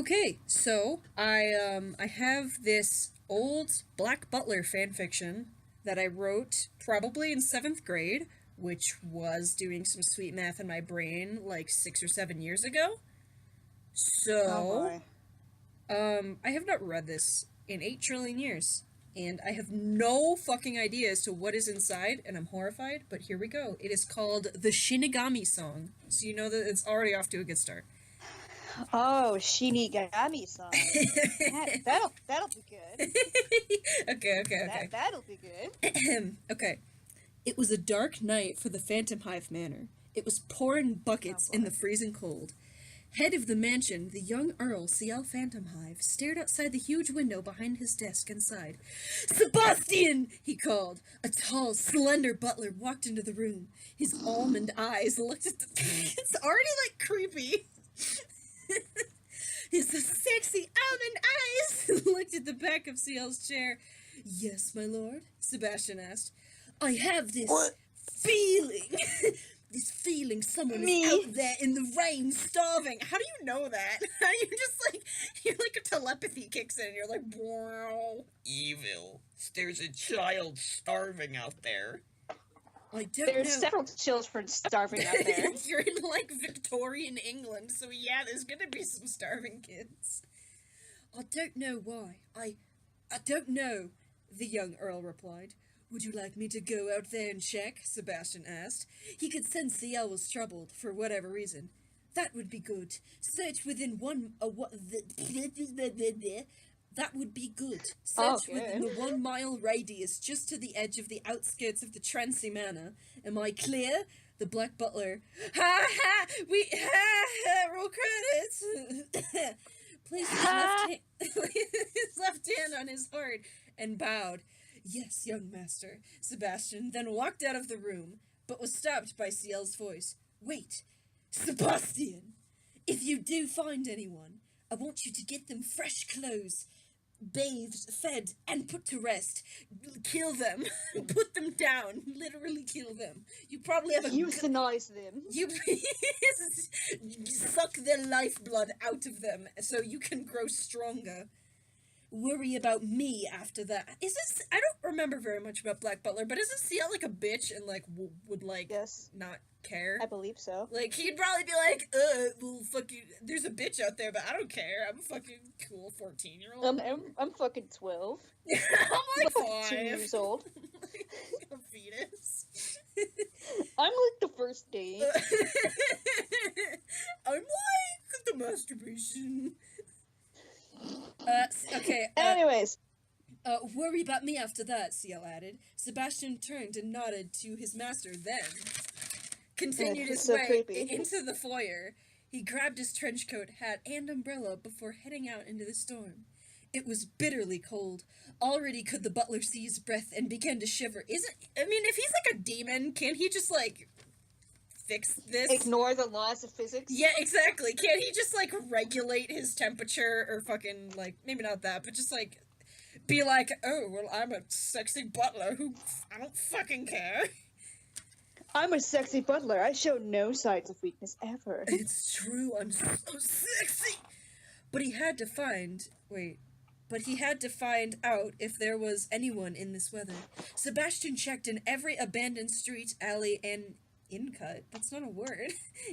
Okay, so I have this old Black Butler fanfiction that I wrote probably in 7th grade, which was doing some sweet math in my brain like 6 or 7 years ago. Oh So, boy. I have not read this in 8 trillion years, and I have no fucking idea as to what is inside, and I'm horrified, but here we go. It is called The Shinigami Song, so you know that it's already off to a good start. Oh, Shinigami song. That'll be good. Okay, okay, okay. That'll be good. Okay. It was a dark night for the Phantom Hive Manor. It was pouring buckets Oh in the boy. freezing cold. Head of the mansion, the young Earl C.L. Phantom Hive, stared outside the huge window behind his desk and sighed. Sebastian! He called. A tall, slender butler walked into the room. His almond eyes looked at the... It's already, like, creepy. His sexy almond eyes looked at the back of CL's chair. Yes, my lord, Sebastian asked. I have this What? feeling. This feeling someone is Me? out there in the rain starving. How do you know that? How do you just you're like a telepathy kicks in and you're like, wow. Evil. There's a child starving out there. I don't There's know. several children starving out there. You're in like Victorian England, so yeah, there's gonna be some starving kids. I don't know why. I don't know, the young Earl replied. Would you like me to go out there and check? Sebastian asked. He could sense CL was troubled, for whatever reason. That would be good. Search within that would be good. Search within the 1 mile radius, just to the edge of the outskirts of the Trancy Manor. Am I clear? The Black Butler. Ha ha! Roll credits! Placed his left hand on his heart and bowed. Yes, young master. Sebastian then walked out of the room, but was stopped by CL's voice. Wait, Sebastian! If you do find anyone, I want you to get them fresh clothes, bathed, fed, and put to rest. Kill them. Put them down. Literally kill them. You probably have a... Euthanize them. You suck their lifeblood out of them so you can grow stronger. Worry about me after that. Is this... I don't remember very much about Black Butler, but isn't CL like a bitch and like would like Yes, not care? I believe so. Like, he'd probably be like, well, fuck you. There's a bitch out there, but I don't care. I'm a fucking cool 14-year-old. I'm fucking 12. I'm like I'm 2 5. years old. A fetus. I'm like the first date. I'm like the masturbation. Okay. Anyways, Worry about me after that, CL added. Sebastian turned and nodded to his master, then continued his way creepy. into the foyer. He grabbed his trench coat, hat, and umbrella before heading out into the storm. It was bitterly cold. Already could the butler see his breath and began to shiver. If he's like a demon, can't he just like fix this? Ignore the laws of physics. Yeah, exactly. Can't he just like regulate his temperature or fucking like maybe not that, but just like be like, oh well, I'm a sexy butler who I don't fucking care. I'm a sexy butler. I show no signs of weakness ever. It's true, I'm so sexy. But he had to find out if there was anyone in this weather. Sebastian checked in every abandoned street, alley, and in-cut. That's not a word.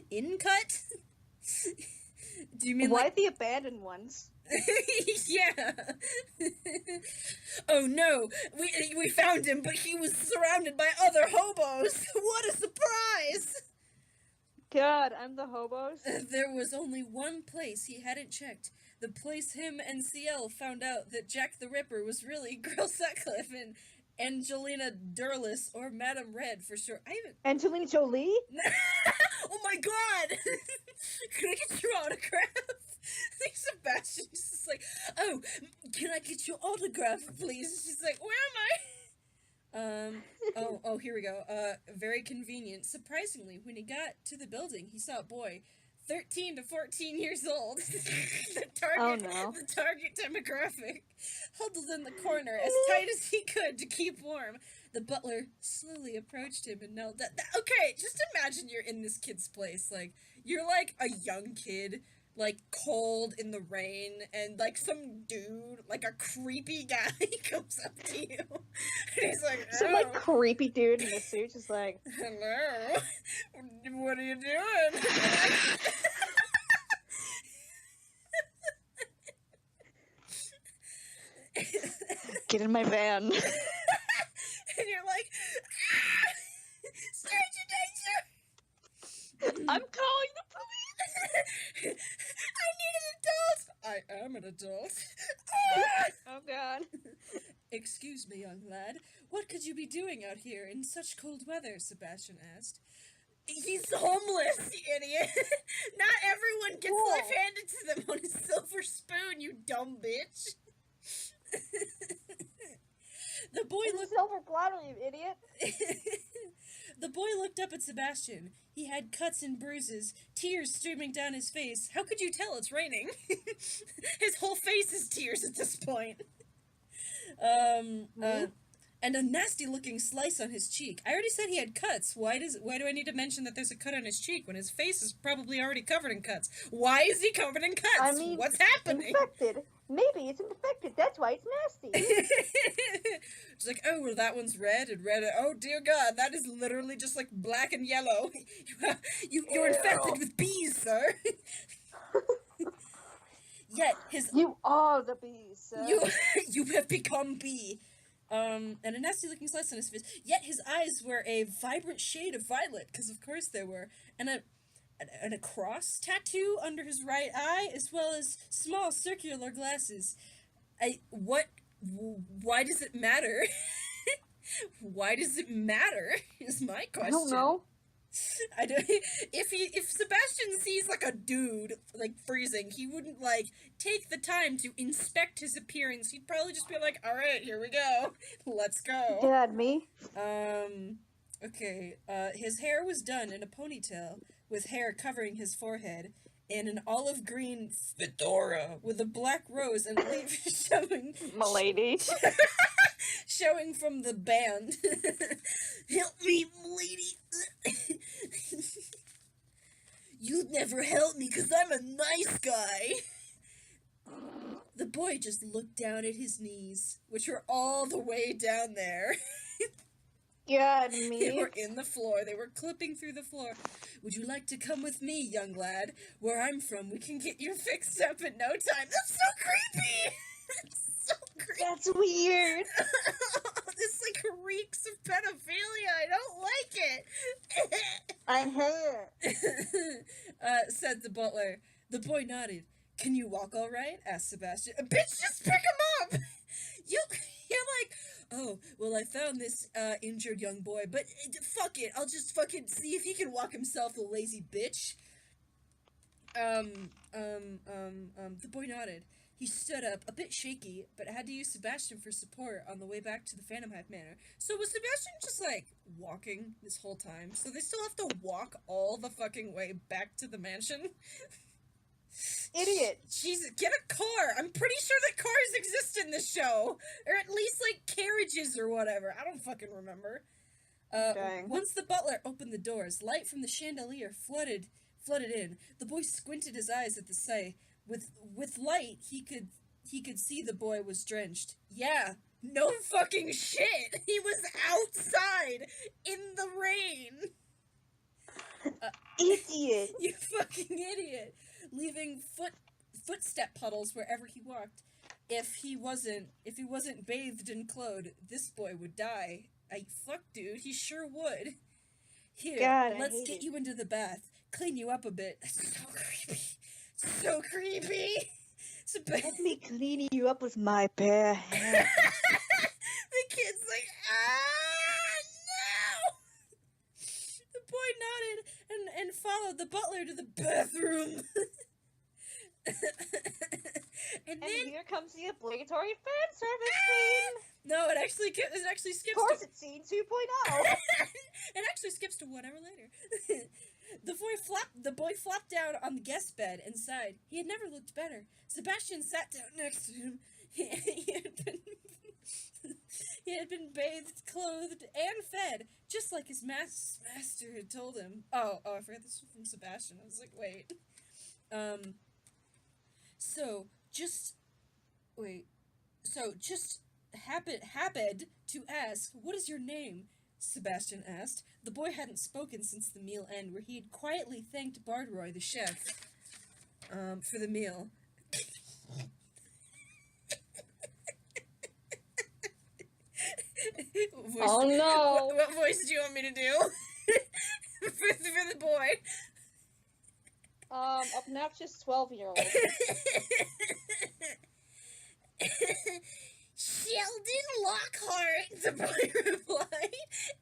In-cut? Do you mean Why like... the abandoned ones? Yeah. Oh no, we found him, but he was surrounded by other hobos. What a surprise! God, I'm the hobos. There was only one place he hadn't checked. The place him and CL found out that Jack the Ripper was really Girl Sutcliffe and Angelina Durless, or Madame Red for sure. I haven't... Angelina Jolie? Oh my god! Can I get your autograph? I think Sebastian's just like, oh, can I get your autograph, please? She's like, where am I? Oh, here we go. Very convenient. Surprisingly, when he got to the building, he saw a boy, 13 to 14 years old. The target demographic, huddled in the corner as tight as he could to keep warm. The butler slowly approached him and knelt down. Okay, just imagine you're in this kid's place. Like, you're like a young kid like, cold in the rain, and, like, some dude, like, a creepy guy comes up to you, and he's like, oh. Some, like, creepy dude in a suit just like, hello, what are you doing? get in my van. And you're like, ah! Stranger danger! I'm calling the police! I need an adult! I am an adult. Ah! Oh god. Excuse me, young lad. What could you be doing out here in such cold weather? Sebastian asked. He's homeless, you idiot! Not everyone gets life handed to them on a silver spoon, you dumb bitch! The boy looked silver platter, you idiot. The boy looked up at Sebastian. He had cuts and bruises, tears streaming down his face. How could you tell it's raining? His whole face is tears at this point. And a nasty-looking slice on his cheek. I already said he had cuts. Why do I need to mention that there's a cut on his cheek when his face is probably already covered in cuts? Why is he covered in cuts? I mean, what's happening? Infected. Maybe it's infected. That's why it's nasty. It's like, oh, well, that one's red and red. Oh, dear God, that is literally just like black and yellow. You're infected with bees, sir. Yet his You are the bees, sir. you have become bee. And a nasty-looking slice on his face. Yet his eyes were a vibrant shade of violet, because of course they were, and a cross tattoo under his right eye, as well as small circular glasses. Why does it matter? Why does it matter? Is my question. I don't know. I don't. If Sebastian sees like a dude like freezing, he wouldn't like take the time to inspect his appearance. He'd probably just be like, "All right, here we go, let's go." Dad, me. Okay. His hair was done in a ponytail with hair covering his forehead, and an olive green fedora with a black rose and leaf showing. M'lady. Showing from the band. Help me, lady. You'd never help me because I'm a nice guy. The boy just looked down at his knees, which were all the way down there. God, They me. were in the floor. They were clipping through the floor. Would you like to come with me, young lad? Where I'm from, we can get you fixed up in no time. That's so creepy! So creepy. That's weird. This like reeks of pedophilia. I don't like it. I hate it. Said the butler. The boy nodded. Can you walk all right? Asked Sebastian. Bitch, just pick him up. You're like, oh, well, I found this injured young boy, but fuck it. I'll just fucking see if he can walk himself, the lazy bitch. The boy nodded. He stood up, a bit shaky, but had to use Sebastian for support on the way back to the Phantom Hive Manor. So was Sebastian just, like, walking this whole time? So they still have to walk all the fucking way back to the mansion? Idiot. Jesus, get a car! I'm pretty sure that cars exist in this show! Or at least, like, carriages or whatever. I don't fucking remember. Dang. Once the butler opened the doors, light from the chandelier flooded in. The boy squinted his eyes at the sight. With light, he could see the boy was drenched. Yeah, no fucking shit! He was outside in the rain! Idiot. You fucking idiot! Leaving footstep puddles wherever he walked. If he wasn't bathed and clothed, this boy would die. Fuck, dude, he sure would. Here, God, let's get you into the bath. Clean you up a bit. That's so creepy. So creepy. Let me clean you up with my bare hands. The kid's like, no! The boy nodded and followed the butler to the bathroom. And then here comes the obligatory fan service scene. no, it actually skips. Of course, it's scene 2.0. It actually skips to 1 hour later. The boy flopped down on the guest bed and sighed. He had never looked better. Sebastian sat down next to him. He had been bathed, clothed, and fed, just like his master had told him. Oh, I forgot this was from Sebastian. I was like, wait. So, just... Wait. So, just happened to ask, what is your name? Sebastian asked. The boy hadn't spoken since the meal end, where he had quietly thanked Bardroy, the chef, for the meal. Oh no! What voice do you want me to do? for the boy? Obnoxious 12-year-old. Sheldon Lockhart, the boy replied.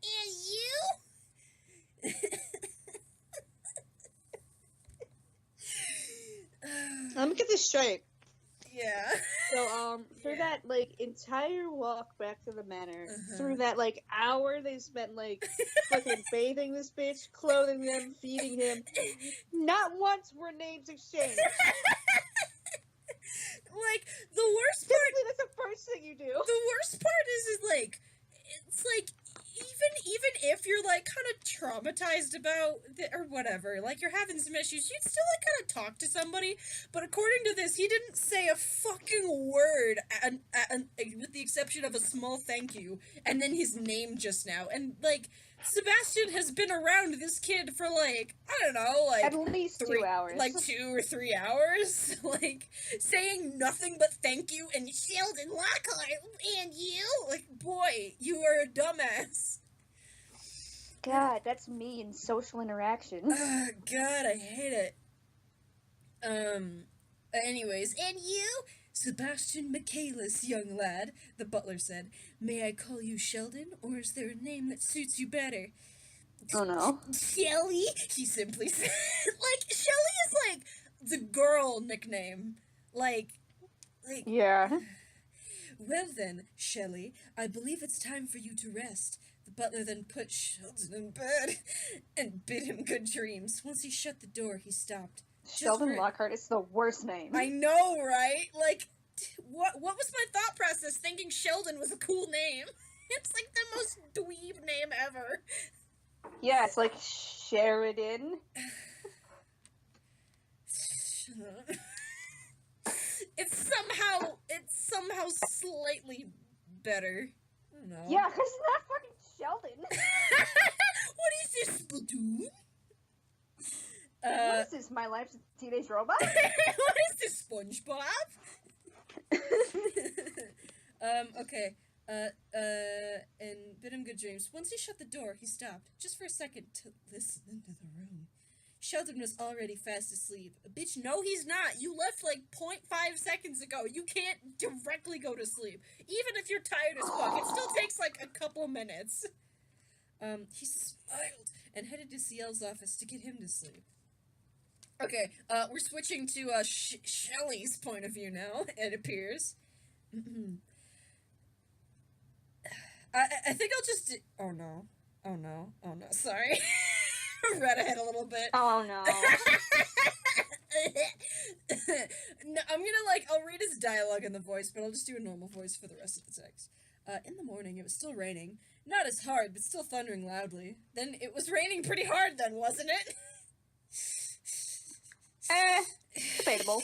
And you? Let me get this straight. Yeah. So, through that, like, entire walk back to the manor, through that, like, hour they spent, like, fucking bathing this bitch, clothing him, feeding him, not once were names exchanged. Like, the worst part... Typically, that's the first thing you do. The worst part is like, it's like, even if you're, like, kind of traumatized about, or whatever, like, you're having some issues, you'd still, like, kind of talk to somebody, but according to this, he didn't say a fucking word, with the exception of a small thank you, and then his name just now, and, like, Sebastian has been around this kid for, like, I don't know, like... At least 2 hours. Like, 2 or 3 hours? Like, saying nothing but thank you and Sheldon Lockhart and you? Like, boy, you are a dumbass. God, that's me in social interaction. God, I hate it. Anyways, and you? Sebastian Michaelis, young lad, the butler said. May I call you Sheldon, or is there a name that suits you better? Oh no. Shelly, he simply said. Like, Shelly is like the girl nickname. Like... Yeah. Well then, Shelley, I believe it's time for you to rest. The butler then put Sheldon in bed and bid him good dreams. Once he shut the door, he stopped. Sheldon Lockhart is the worst name. I know, right? Like, what was my thought process thinking Sheldon was a cool name? It's like the most dweeb name ever. Yeah, it's like Sheridan. It's somehow slightly better. I don't know. Yeah, because it's not fucking Sheldon. What is this, Splatoon? What is this, My Life's a Teenage Robot? What is this, SpongeBob? Okay. And bid him good dreams. Once he shut the door, he stopped, just for a second, to listen into the room. Sheldon was already fast asleep. Bitch, no he's not. You left like 0.5 seconds ago. You can't directly go to sleep. Even if you're tired as fuck, it still takes like a couple minutes. He smiled and headed to CL's office to get him to sleep. Okay, we're switching to, Shelley's point of view now, it appears. I think I'll just oh no, sorry. Read ahead a little bit. Oh no. No, I'm gonna, I'll read his dialogue in the voice, but I'll just do a normal voice for the rest of the text. In the morning, it was still raining. Not as hard, but still thundering loudly. Then it was raining pretty hard then, wasn't it? Debatable.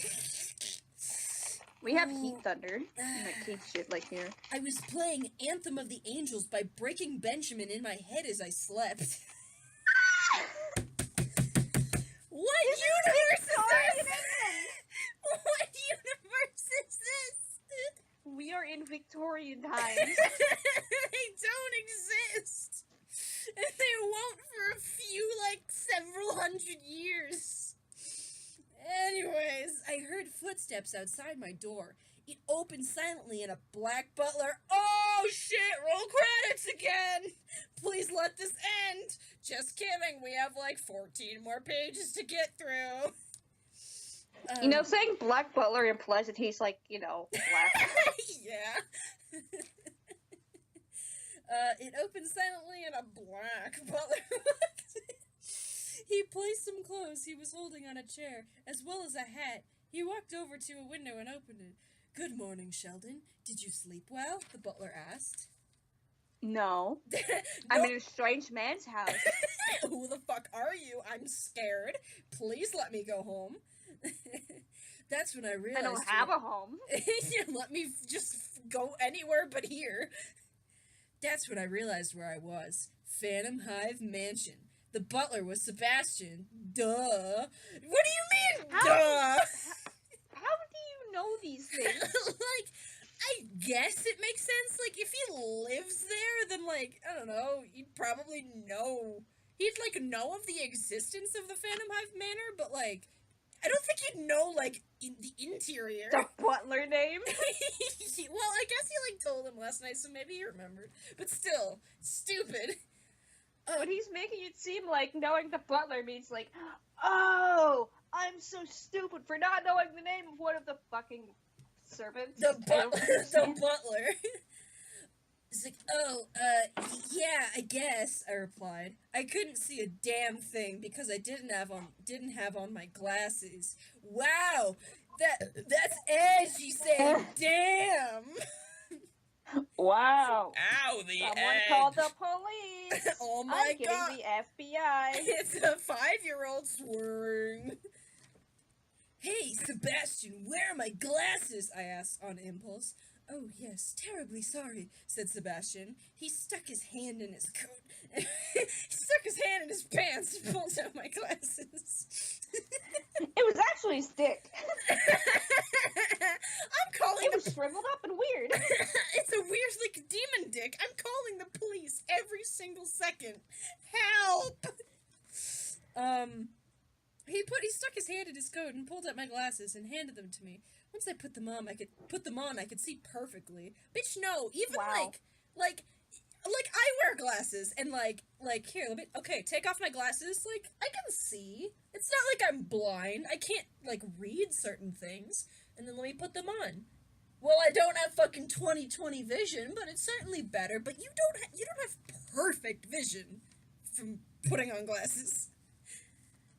We have heat thunder. Like cave shit like here. I was playing Anthem of the Angels by Breaking Benjamin in my head as I slept. What universe is this? What universe is this? We are in Victorian times. They don't exist. And they won't for a few, several hundred years. Anyways, I heard footsteps outside my door. It opened silently and a black butler. Oh shit, roll credits again! Please let this end! Just kidding, we have 14 more pages to get through. Saying black butler implies that he's black. Yeah. It opened silently and a black butler. He placed some clothes he was holding on a chair, as well as a hat. He walked over to a window and opened it. Good morning, Sheldon. Did you sleep well? The butler asked. No. I'm in a strange man's house. Who the fuck are you? I'm scared. Please let me go home. That's when I I realized... don't have a home. Let me just go anywhere but here. That's when I realized where I was. Phantom Hive Mansion. The butler was Sebastian. Duh. What do you mean, duh? How do you know these things? Like, I guess it makes sense. Like, if he lives there, then, like, I don't know, he'd probably know. He'd, like, know of the existence of the Phantom Hive Manor, but, like, I don't think he'd know, like, in the interior. The butler name? Well, I guess he, like, told him last night, so maybe he remembered. But still, stupid. But he's making it seem like knowing the butler means, like, oh, I'm so stupid for not knowing the name of one of the fucking servants. The butler. It's like, oh, yeah, I guess, I replied. I couldn't see a damn thing because I didn't have on my glasses. Wow, that's edgy saying damn. Wow. Ow, the Someone edge. called the police. Oh my I'm god. getting the FBI. It's a 5-year-old swearing. Hey, Sebastian, where are my glasses? I asked on impulse. Oh, yes, terribly sorry, said Sebastian. He stuck his hand in his coat. He stuck his hand in his pants and pulled out my glasses. It was actually his dick. I'm calling It was shriveled up and weird. It's a weird, like, demon dick. I'm calling the police every single second. Help! He stuck his hand in his coat and pulled out my glasses and handed them to me. Once I put them on, I could see perfectly. Bitch, no, even Wow. like I wear glasses and like here, okay, take off my glasses. Like, I can see. It's not like I'm blind. I can't like read certain things. And then let me put them on. Well, I don't have fucking 20/20 vision, but it's certainly better. But you don't have perfect vision from putting on glasses.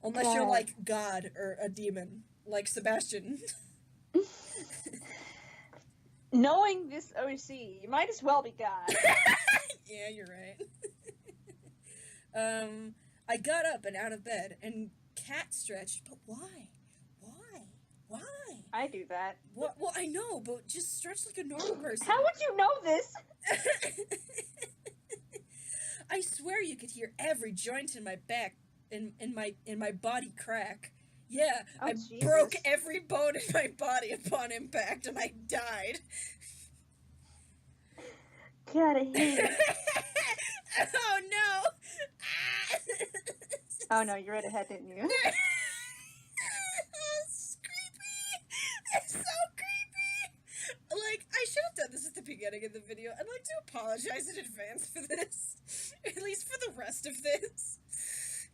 Unless you're like God or a demon, like Sebastian. Knowing this OC, you might as well be God. Yeah, you're right. I got up and out of bed and cat stretched, but why? Why? I do that. What? Well, I know, but just stretch like a normal person. How would you know this? I swear you could hear every joint in my back, in my body crack. Yeah, Oh, I Jesus. broke every bone in my body upon impact, and I died. God, I hate it. Oh no! Oh no, you read ahead, didn't you? It's creepy. It's so creepy. Like, I should have done this at the beginning of the video. I'd like to apologize in advance for this, at least for the rest of this.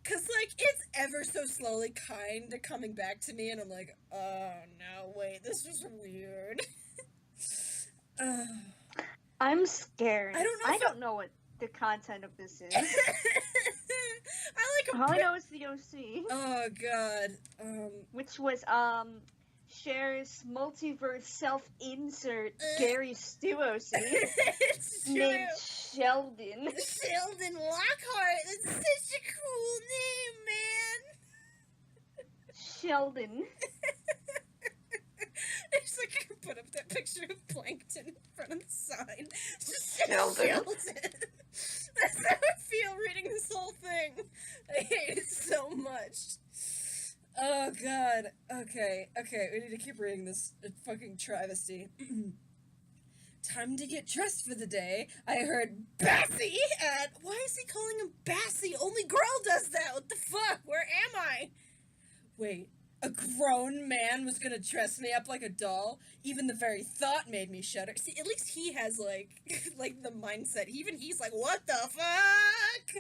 Cause like, it's ever so slowly kinda coming back to me, and I'm like, oh no, wait, this was weird. I'm scared. I don't know what the content of this is. I like All I know is the OC. Oh god. Which was, Cher's multiverse self-insert Gary Stu OC. It's true. named Sheldon. Sheldon Lockhart. That's such a cool name, man. Sheldon. It's like I can put up that picture of Plankton in front of the sign. Just Sheldon. That's how I feel reading this whole thing. I hate it so much. Oh god. Okay, we need to keep reading this fucking travesty. Time to get dressed for the day. I heard Bassie at... Why is he calling him Bassie? Only girl does that. What the fuck? Where am I? Wait. A grown man was gonna dress me up like a doll? Even the very thought made me shudder. See, at least he has, like, like, the mindset. Even he's like, what the fuck?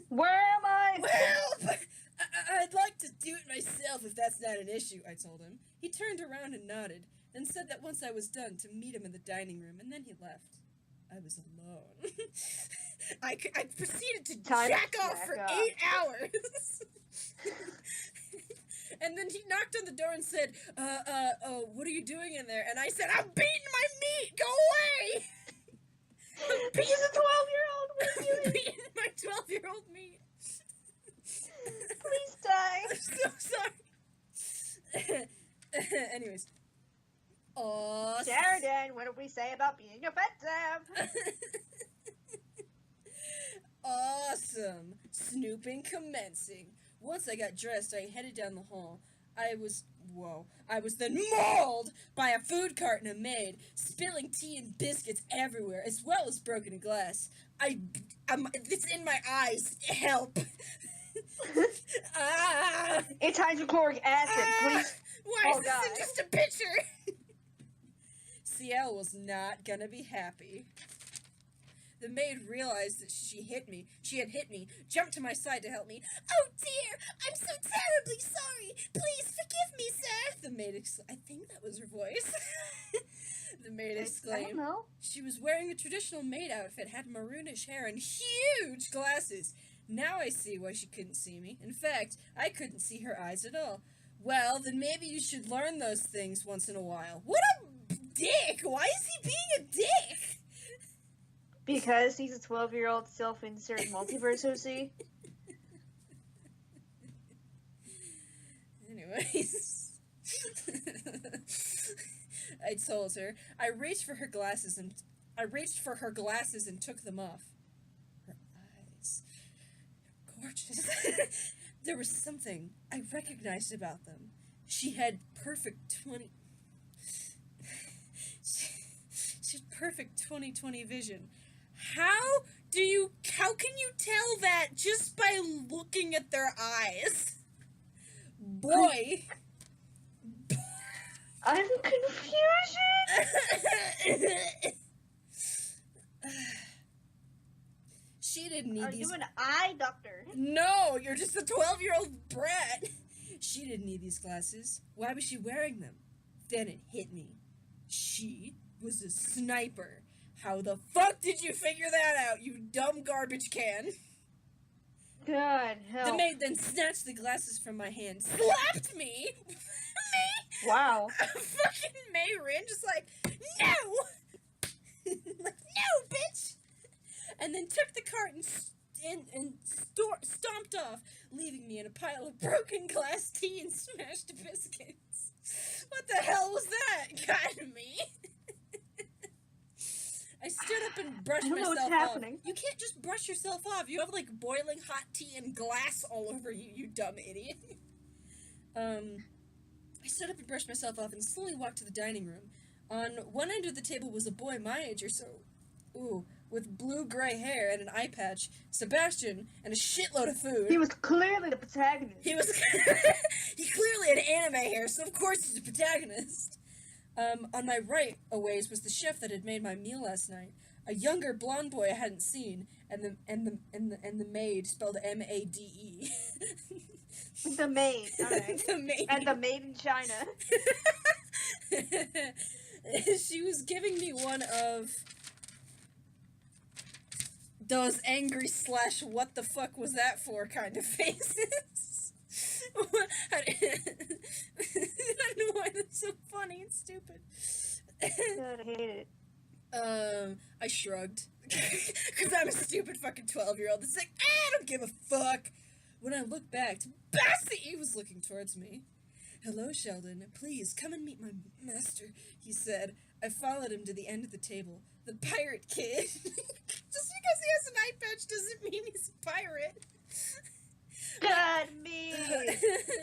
Where am I? Well, I'd like to do it myself if that's not an issue, I told him. He turned around and nodded, then said that once I was done to meet him in the dining room, and then he left. I was alone. I proceeded to jack off for 8 hours. And then he knocked on the door and said, oh, what are you doing in there? And I said, I'm beating my meat! Go away! He's a 12-year-old. What are you I'm doing? beating my 12-year-old meat. Please die. I'm so sorry. Anyways. Awesome. Sheridan, what do we say about being offensive? Awesome. Snooping commencing. Once I got dressed, I headed down the hall. I was then mauled by a food cart and a maid, spilling tea and biscuits everywhere, as well as broken glass. It's in my eyes. Help. It's hydrochloric acid, please. Why is this in just a picture? CL was not gonna be happy. The maid realized that she had hit me, jumped to my side to help me. Oh dear, I'm so terribly sorry. Please forgive me, sir. The maid I think that was her voice. The maid exclaimed. I don't know. She was wearing a traditional maid outfit, had maroonish hair, and huge glasses. Now I see why she couldn't see me. In fact, I couldn't see her eyes at all. Well, then maybe you should learn those things once in a while. What a dick! Why is he being a dick? Because he's a 12-year-old self-insert multiverse OC. Anyways. I told her. I reached for her glasses and took them off. Her eyes. Gorgeous. There was something I recognized about them. She had perfect 20/20 vision. How can you tell that just by looking at their eyes? Boy. I'm confusion. She didn't need Are these. you an eye doctor? No, you're just a 12-year-old brat. She didn't need these glasses. Why was she wearing them? Then it hit me. She was a sniper. How the fuck did you figure that out, you dumb garbage can? God help. The maid then snatched the glasses from my hand, slapped me. Me? Wow. Fucking Mayrin, just like, no! Like, no, bitch! And then took the cart and stomped off, leaving me in a pile of broken glass tea and smashed biscuits. What the hell was that? Got me. I stood up and brushed myself off. Happening. You can't just brush yourself off. You have, like, boiling hot tea and glass all over you, you dumb idiot. I stood up and brushed myself off and slowly walked to the dining room. On one end of the table was a boy my age or so. Ooh, with blue-gray hair and an eye patch, Sebastian, and a shitload of food. He was clearly the protagonist. He clearly had anime hair, so of course he's the protagonist. On my right, a ways, was the chef that had made my meal last night. A younger blonde boy I hadn't seen, and the maid, spelled M-A-D-E. The maid, alright. The maid. And the maid in China. She was giving me one of those angry / what the fuck was that for kind of faces. I don't know why that's so funny and stupid. God, I hate it. I shrugged. Because I'm a stupid fucking 12-year-old. It's like, I don't give a fuck. When I looked back, Bassie was looking towards me. Hello, Sheldon. Please, come and meet my master, he said. I followed him to the end of the table. The pirate kid. Just because he has an eye patch doesn't mean he's a pirate. God, me!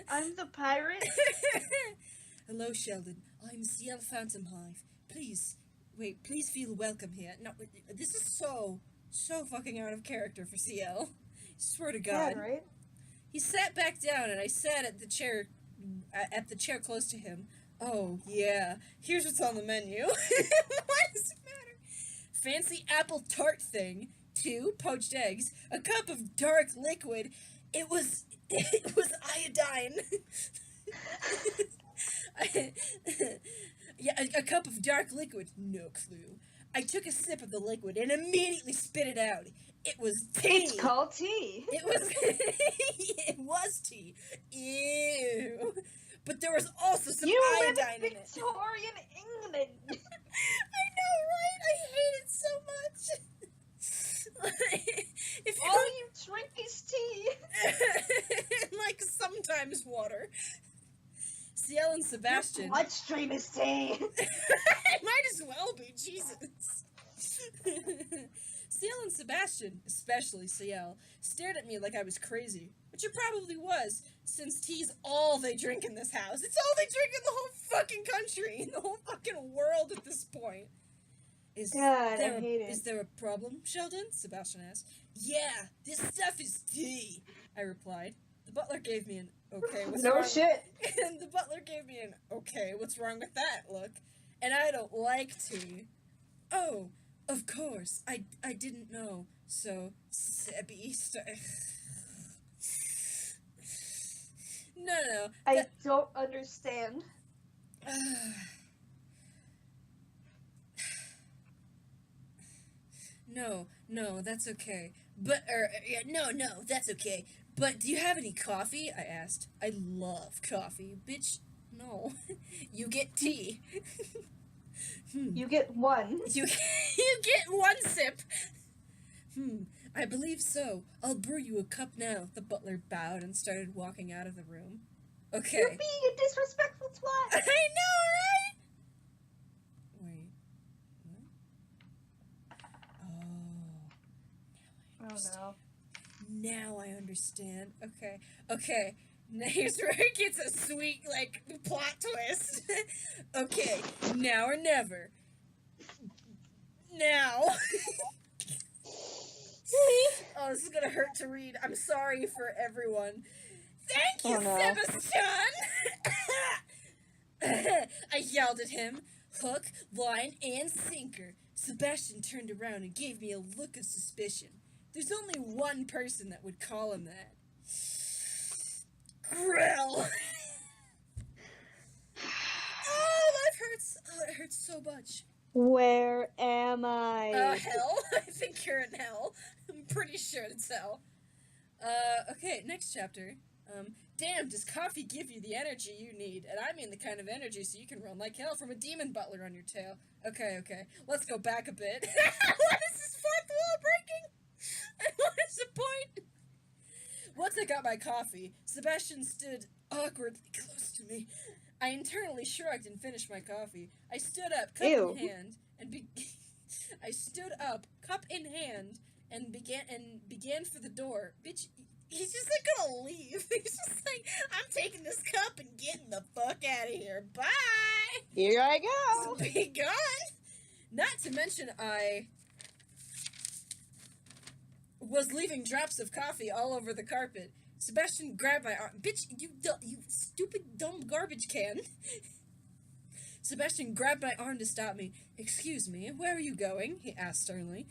I'm the pirate? Hello, Sheldon. I'm CL Phantom Hive. Please feel welcome here. No, this is so fucking out of character for CL. Swear to God. Yeah, right? He sat back down, and I sat at the chair close to him. Oh, yeah. Here's what's on the menu. Why does it matter? Fancy apple tart thing. 2 poached eggs. A cup of dark liquid. It was iodine. Yeah, a cup of dark liquid. No clue. I took a sip of the liquid and immediately spit it out. It was tea. It's called tea. It was it was tea. Ew. But there was also some iodine in it. Victorian England. I know, right? I hate it so much. If you all you drink is tea. like sometimes water. CL Sebastian... Your bloodstream is tea! It might as well be, Jesus. Ciel and Sebastian, especially Ciel, stared at me like I was crazy, which it probably was, since tea's all they drink in this house. It's all they drink in the whole fucking country, in the whole fucking world at this point. Is there a problem, Sheldon? Sebastian asked. Yeah, this stuff is tea, I replied. The butler gave me an okay, what's wrong? No shit! And the butler gave me an okay, what's wrong with that look. And I don't like tea. Oh, of course, I didn't know. So, Sebby, No. I don't understand. No, that's okay. But, no, that's okay. But do you have any coffee? I asked. I love coffee. Bitch, no. You get tea. You get one. You get one sip. I believe so. I'll brew you a cup now. The butler bowed and started walking out of the room. Okay. You're being a disrespectful twat. I know, right? Wait. What? Oh. Oh no. Now I understand. Okay. Now here's where it gets a sweet, like, plot twist. Okay, now or never. Now. Oh, this is gonna hurt to read. I'm sorry for everyone. Thank you, Sebastian! I yelled at him. Hook, line, and sinker. Sebastian turned around and gave me a look of suspicion. There's only one person that would call him that. Grill! Oh, that hurts. Oh, it hurts so much. Where am I? Hell? I think you're in hell. I'm pretty sure it's hell. Okay, next chapter. Damn, does coffee give you the energy you need? And I mean the kind of energy so you can run like hell from a demon butler on your tail. Okay. Let's go back a bit. What is this fourth wall breaking? What is the point? Once I got my coffee, Sebastian stood awkwardly close to me. I internally shrugged and finished my coffee. I stood up, cup in hand, and began for the door. Bitch, he's just like gonna leave. He's just like, I'm taking this cup and getting the fuck out of here. Bye. Here I go. Be gone. Not to mention, I was leaving drops of coffee all over the carpet. Sebastian grabbed my arm. Bitch, you stupid, dumb garbage can. Sebastian grabbed my arm to stop me. Excuse me, where are you going? He asked sternly.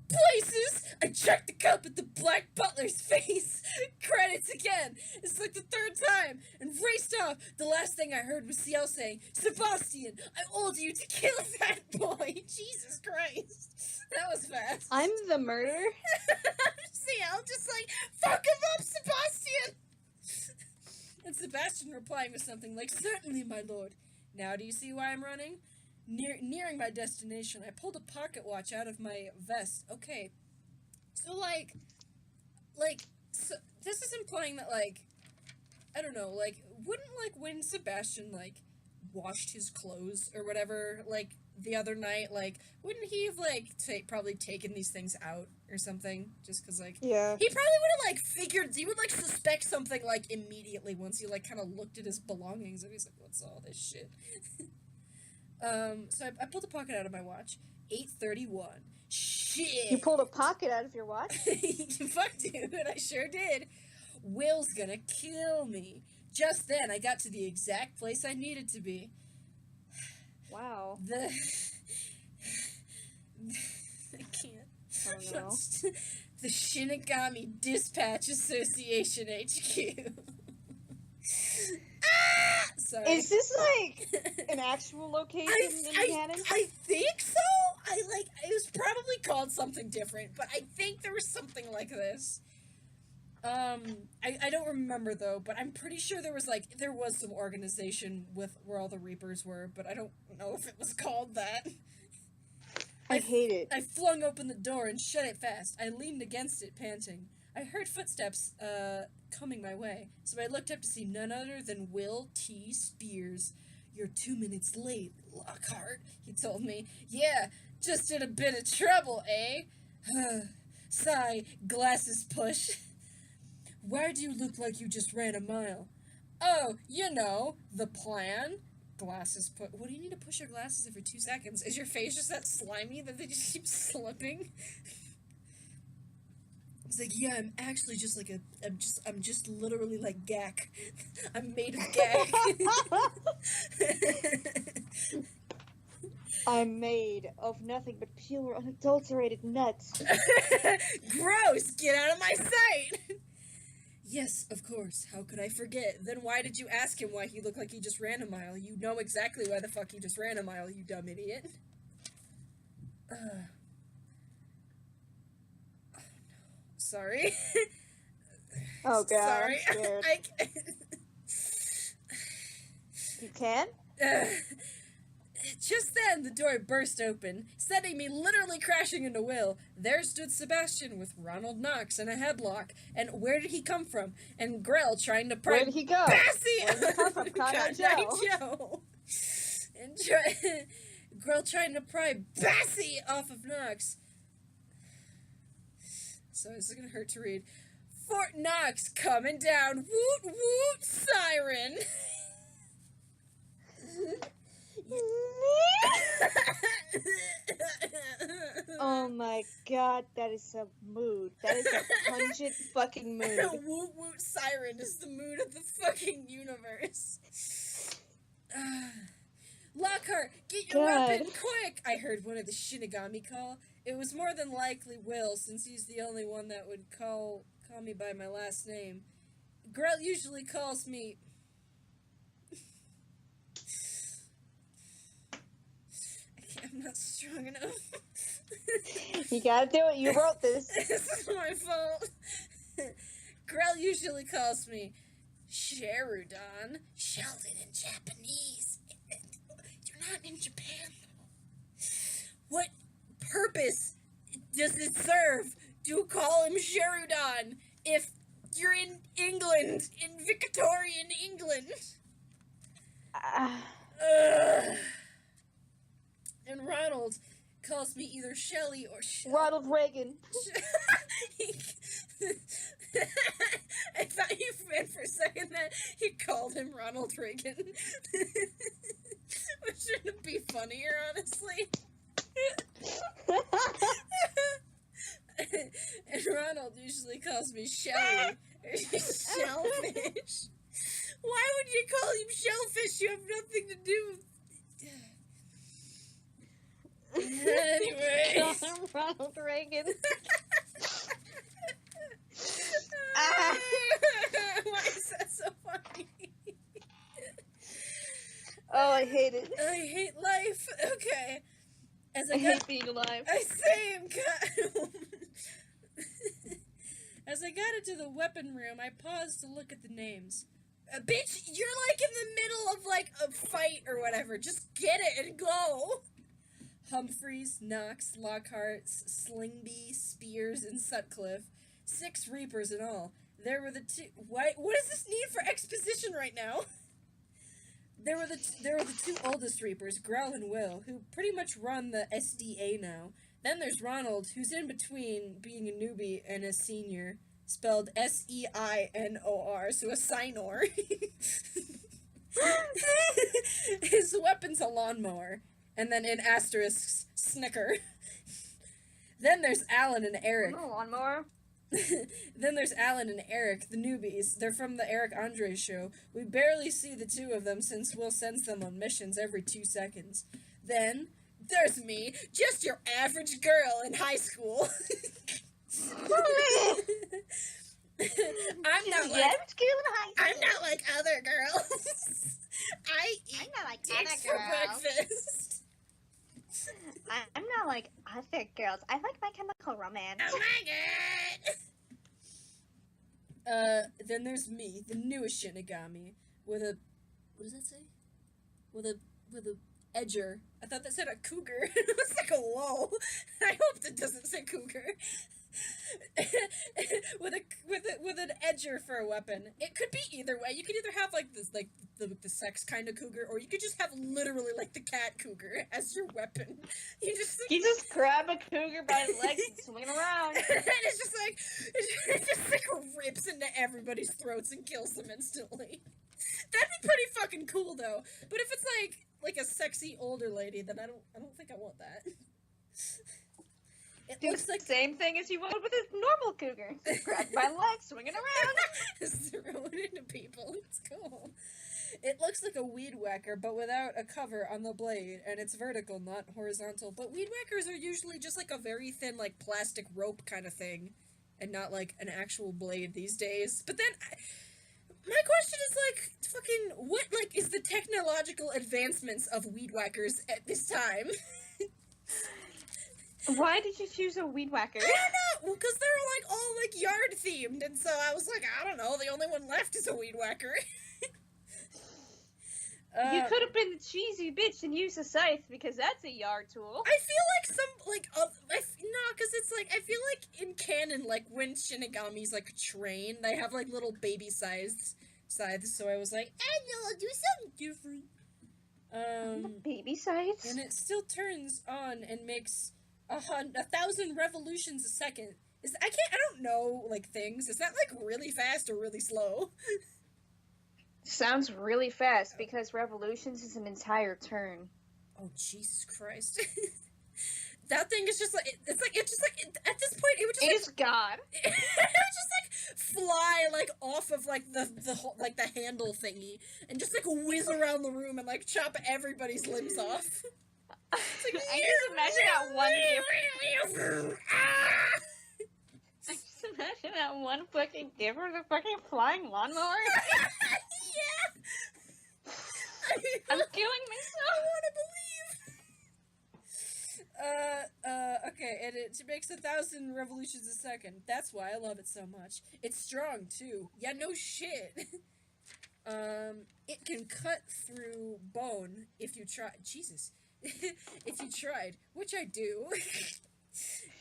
Places! I checked the cup at the black butler's face. Credits again. It's like the third time. And raced off. The last thing I heard was Ciel saying, Sebastian, I order you to kill that boy. Jesus Christ. That was fast. I'm the murderer? Ciel just like, fuck him up, Sebastian! And Sebastian replying with something like, certainly, my lord. Now do you see why I'm running? Nearing my destination, I pulled a pocket watch out of my vest. Okay. So, so this is implying that, I don't know, wouldn't, when Sebastian, washed his clothes or whatever, the other night, wouldn't he have, probably taken these things out or something? Just because, yeah. He probably would have, figured, he would, suspect something, immediately once he, kind of looked at his belongings and he's like, what's all this shit? So I pulled a pocket out of my watch. 8:31. Shit! You pulled a pocket out of your watch? Fuck, dude, I sure did. Will's gonna kill me. Just then, I got to the exact place I needed to be. Wow. I can't. Oh, no. The Shinigami Dispatch Association HQ. Sorry. Is this an actual location in canon? I think so. It was probably called something different, but I think there was something like this. I don't remember though, but I'm pretty sure there was some organization with where all the Reapers were, but I don't know if it was called that. I hate it. I flung open the door and shut it fast. I leaned against it, panting. I heard footsteps, coming my way, so I looked up to see none other than Will T. Spears. "You're 2 minutes late, Lockhart," he told me. "Yeah, just in a bit of trouble, eh?" Sigh, glasses push. "Why do you look like you just ran a mile?" "Oh, you know, the plan." Glasses put. What do you need to push your glasses every 2 seconds? Is your face just that slimy that they just keep slipping? It's like, yeah, I'm actually just like I'm just literally like gack. I'm made of gack. I'm made of nothing but pure, unadulterated nuts. Gross! Get out of my sight! Yes, of course. How could I forget? Then why did you ask him why he looked like he just ran a mile? You know exactly why the fuck he just ran a mile, you dumb idiot. Oh, no. Sorry. Oh god, Sorry. I'm scared. You can? Just then, the door burst open, sending me literally crashing into Will. There stood Sebastian with Ronald Knox in a headlock. And where did he come from? And Grell trying to pry Where did he go? Bassy! Where did he come from? Conrad Joe. And Grell trying to pry Bassy off of Knox. So this is gonna hurt to read. Fort Knox coming down. Woot woot siren. Oh my god, that is a mood. That is a pungent fucking mood. Woot woot siren is the mood of the fucking universe. Lockhart, get your weapon, quick! I heard one of the Shinigami call. It was more than likely Will, since he's the only one that would call me by my last name. Grell usually calls me... I'm not strong enough. You gotta do it, you wrote this. This is my fault. Grell usually calls me Sherudon. Sheldon in Japanese. You're not in Japan. What purpose does it serve to call him Sherudon if you're in England, in Victorian England? And Ronald calls me either Shelley or Ronald Reagan. I thought you meant for a second that he called him Ronald Reagan. Which shouldn't be funnier, honestly. And Ronald usually calls me Shelly. Or Shellfish. Why would you call him Shellfish? You have nothing to do with... Anyway. Ronald Reagan. Why is that so funny? Oh, I hate it. I hate life. Okay. I hate being alive. Same. As I got into the weapon room, I paused to look at the names. Bitch, you're like in the middle of like a fight or whatever. Just get it and go. Humphreys, Knox, Lockhart, Slingbee, Spears, and Sutcliffe. 6 Reapers in all. There were the two... What does this need for exposition right now? There were the 2 oldest Reapers, Grell and Will, who pretty much run the SDA now. Then there's Ronald, who's in between being a newbie and a senior, spelled S-E-I-N-O-R, so a Sinor. His weapon's a lawnmower. And then in asterisks, Snicker. Then there's Alan and Eric. Oh, one more. Then there's Alan and Eric, the newbies. They're from the Eric Andre show. We barely see the 2 of them since Will sends them on missions every 2 seconds. Then there's me, just your average girl in high school. I'm not like other girls. I eat dicks for breakfast. I'm not like other girls. I like My Chemical Romance. Oh my god! Then there's me, the newest Shinigami, with a... What does that say? With a edger. I thought that said a cougar. It was like a whoa. I hope that doesn't say cougar. with with an edger for a weapon. It could be either way. You could either have like this like the sex kind of cougar, or you could just have literally like the cat cougar as your weapon. You just grab a cougar by the legs and swing it around. and it's just like it just like rips into everybody's throats and kills them instantly. That'd be pretty fucking cool though. But if it's like a sexy older lady, then I don't think I want that. It looks like the same thing as you would with a normal cougar. Grab by the legs, swing it around. Throw it into people. It's cool. It looks like a weed whacker, but without a cover on the blade, and it's vertical, not horizontal. But weed whackers are usually just like a very thin, like, plastic rope kind of thing, and not like an actual blade these days. But then, my question is like, fucking, what, like, is the technological advancements of weed whackers at this time? Why did you choose a weed whacker? I don't know! Well, because they're, like, all, like, yard-themed, and so I was like, I don't know, the only one left is a weed whacker. You could have been the cheesy bitch and used a scythe, because that's a yard tool. I feel like because it's like, I feel like in canon, like, when Shinigami's, like, train, they have, like, little baby-sized scythes, so I was like, I know, I'll do something different. Baby scythes? And it still turns on and makes 1,000 revolutions a second. I don't know, like, things. Is that, like, really fast or really slow? Sounds really fast, because revolutions is an entire turn. Oh, Jesus Christ. That thing is just like, it's just like, at this point, it would just, it is God. It would just, like, fly, like, off of, like, the handle thingy, and just, like, whiz around the room and, like, chop everybody's limbs off. It's like, I just imagine that one I just imagine that one fucking giver, the fucking flying lawnmower. Yeah! I'm killing myself. I want to believe! Okay, and it makes 1,000 revolutions a second. That's why I love it so much. It's strong, too. Yeah, no shit. It can cut through bone if you try. Jesus. If you tried, which I do.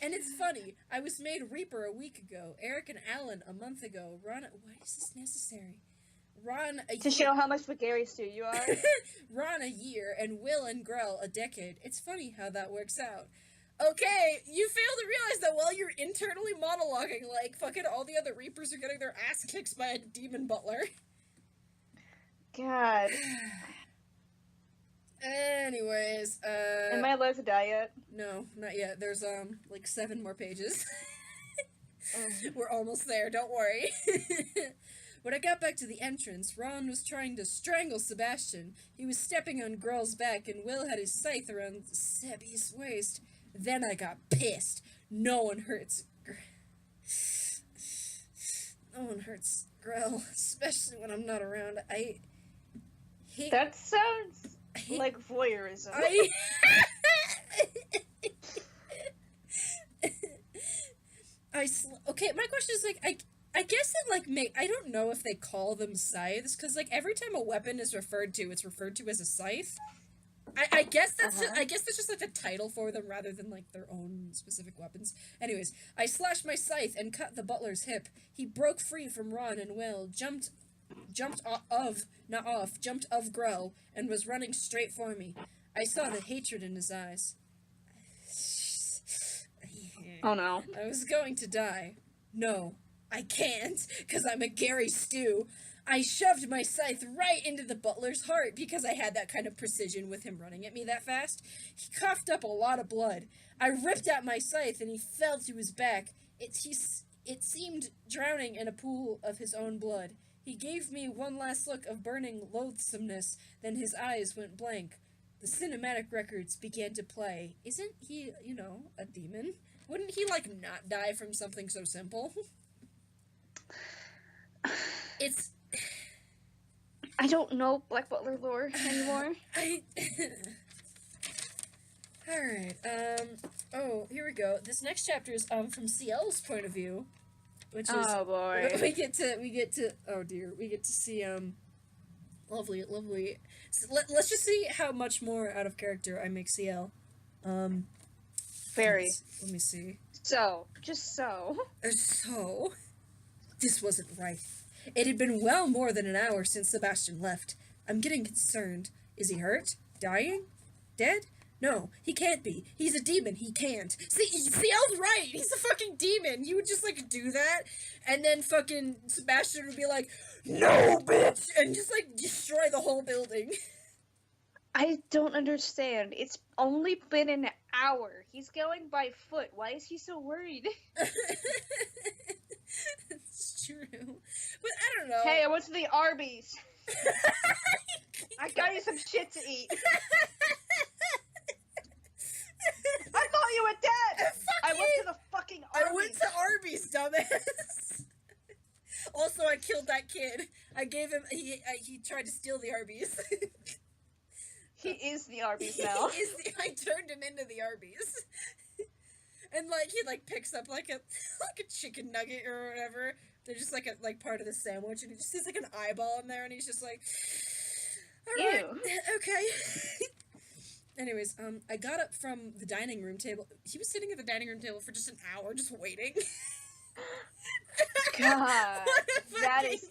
And it's funny, I was made Reaper a week ago, Eric and Alan a month ago, Ron, why is this necessary? Ron a to show how much of a Gary Stew you are. Ron a year, and Will and Grell a decade. It's funny how that works out. Okay, you fail to realize that while you're internally monologuing, like, fucking all the other Reapers are getting their ass kicked by a demon butler. God. Anyways, am I allowed to die yet? No, not yet. There's, like 7 more pages. We're almost there, don't worry. When I got back to the entrance, Ron was trying to strangle Sebastian. He was stepping on Grell's back, and Will had his scythe around Sebby's waist. Then I got pissed. No one hurts Grell, especially when I'm not around. I hate... That sounds... like voyeurism. Okay, my question is, like, I guess it, like, I don't know if they call them scythes, because, like, every time a weapon is referred to, it's referred to as a scythe. I guess that's I guess that's just, like, the title for them, rather than, like, their own specific weapons. Anyways, I slashed my scythe and cut the butler's hip. He broke free from Ron and Will, jumped of Grell, and was running straight for me. I saw the hatred in his eyes. Oh no. I was going to die. No, I can't, because I'm a Gary Stew. I shoved my scythe right into the butler's heart, because I had that kind of precision with him running at me that fast. He coughed up a lot of blood. I ripped out my scythe, and he fell to his back. It seemed drowning in a pool of his own blood. He gave me one last look of burning loathsomeness, then his eyes went blank. The cinematic records began to play. Isn't he, you know, a demon? Wouldn't he, like, not die from something so simple? It's... I don't know Black Butler lore anymore. Alright, oh, here we go. This next chapter is, from CL's point of view. Which is, oh boy. we get to, oh dear, we get to see, lovely. So let's just see how much more out of character I make CL. Very. Let me see. So, just so. So. This wasn't right. It had been well more than an hour since Sebastian left. I'm getting concerned. Is he hurt? Dying? Dead? No, he can't be. He's a demon. He can't. See, I was right. He's a fucking demon. You would just, like, do that, and then fucking Sebastian would be like, no, bitch! And just, like, destroy the whole building. I don't understand. It's only been an hour. He's going by foot. Why is he so worried? It's true. But I don't know. Hey, I went to the Arby's. I got you some shit to eat. I thought you were dead! I went to the fucking Arby's. I went to Arby's, dumbass. Also, I killed that kid. I gave him, he tried to steal the Arby's. He is the Arby's now. I turned him into the Arby's. And, like, he, like, picks up, like a chicken nugget or whatever. They're just, like, part of the sandwich, and he just sees, like, an eyeball in there, and he's just like, alright, okay. Anyways, I got up from the dining room table. He was sitting at the dining room table for just an hour, just waiting. God, that is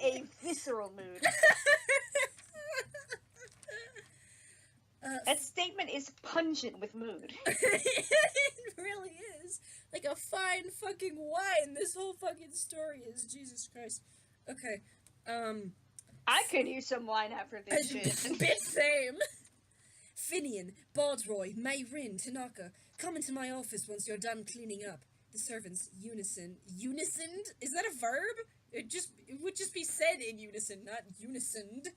a visceral mood. That statement is pungent with mood. It really is. Like a fine fucking wine, this whole fucking story is. Jesus Christ. Okay, I could use some wine after this shit. Bit same. Finian, Baldroy, Mayrin, Tanaka, come into my office once you're done cleaning up. The servants unisoned? Is that a verb? It would just be said in unison, not unisoned.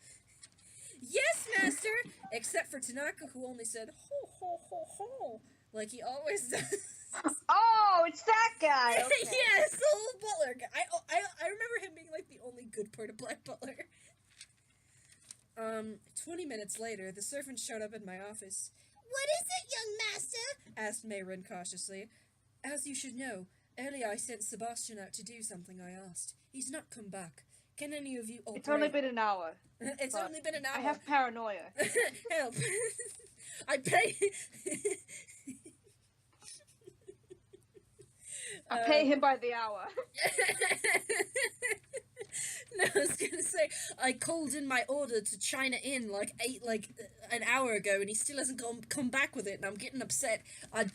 Yes, master! Except for Tanaka, who only said, ho, ho, ho, ho, like he always does. Oh, it's that guy! Okay. Yes, the little butler guy. I remember him being, like, the only good part of Black Butler. 20 minutes later, the servant showed up in my office. What is it, young master? Asked Mayrin cautiously. As you should know, earlier I sent Sebastian out to do something I asked. He's not come back. Can any of you operate? It's only been an hour. It's only been an hour. I have paranoia. Help. I pay... I pay him by the hour. No, I was gonna say, I called in my order to China Inn an hour ago, and he still hasn't come back with it, and I'm getting upset. I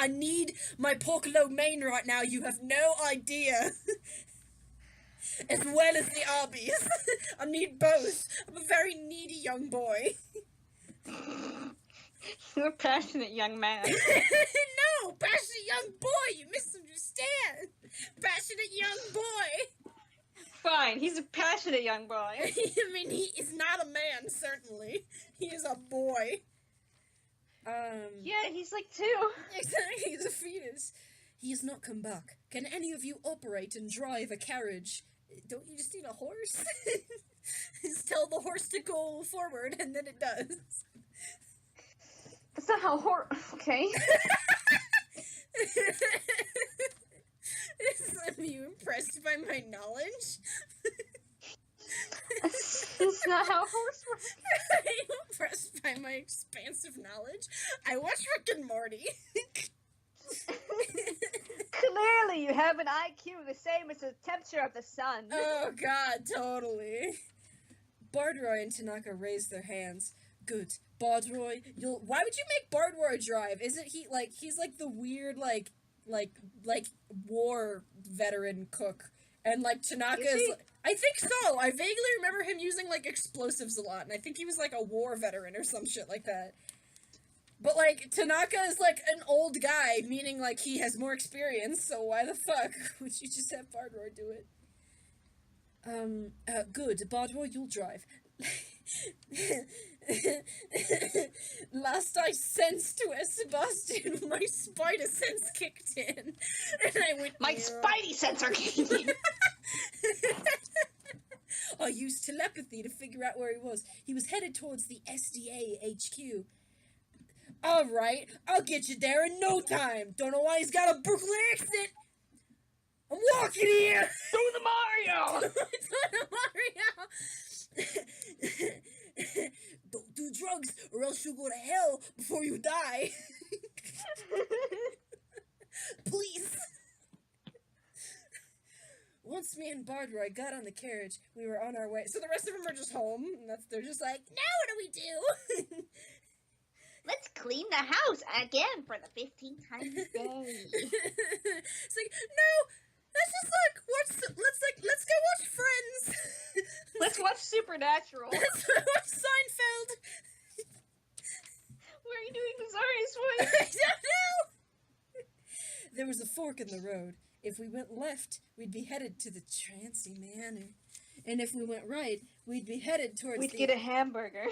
need my pork lo mein right now. You have no idea. As well as the Arby's. I need both. I'm a very needy young boy. You're a passionate young man. No, passionate young boy. You misunderstand. Passionate young boy. Fine, he's a passionate young boy. I mean, he is not a man, certainly. He is a boy. Yeah, he's like 2. Exactly, he's a fetus. He has not come back. Can any of you operate and drive a carriage? Don't you just need a horse? Just tell the horse to go forward, and then it does. That's not how okay. Are you impressed by my knowledge? That's not how horse works. Are you impressed by my expansive knowledge? I watch Rick and Morty. Clearly, you have an IQ the same as the temperature of the sun. Oh god, totally. Bardroy and Tanaka raised their hands. Good. Bardroy, why would you make Bardroy drive? Isn't he, he's like the weird, like war veteran cook. And, Tanaka's... I think so! I vaguely remember him using, explosives a lot, and I think he was, a war veteran or some shit like that. But, Tanaka is, an old guy, meaning, he has more experience, so why the fuck would you just have Bardroy do it? Good. Bardroy, you'll drive. Last I sensed where Sebastian, my spider sense kicked in, and I went... My spidey sensor kicked in! I used telepathy to figure out where he was. He was headed towards the SDA HQ. Alright, I'll get you there in no time. Don't know why he's got a Brooklyn accent. I'm walking here! Do the Mario! Do the Mario! Don't do drugs, or else you'll go to hell before you die. Please. once me and Barbara got on the carriage, we were on our way. So the rest of them are just home, and they're just like, now what do we do? Let's clean the house again for the 15th time today. It's like, no, let's go watch Friends. Let's watch Supernatural. Let's watch Seinfeld. Why are you doing the Zarius voice? I don't know. There was a fork in the road. If we went left, we'd be headed to the Trancy Manor. And if we went right, we'd be headed towards We'd get a hamburger.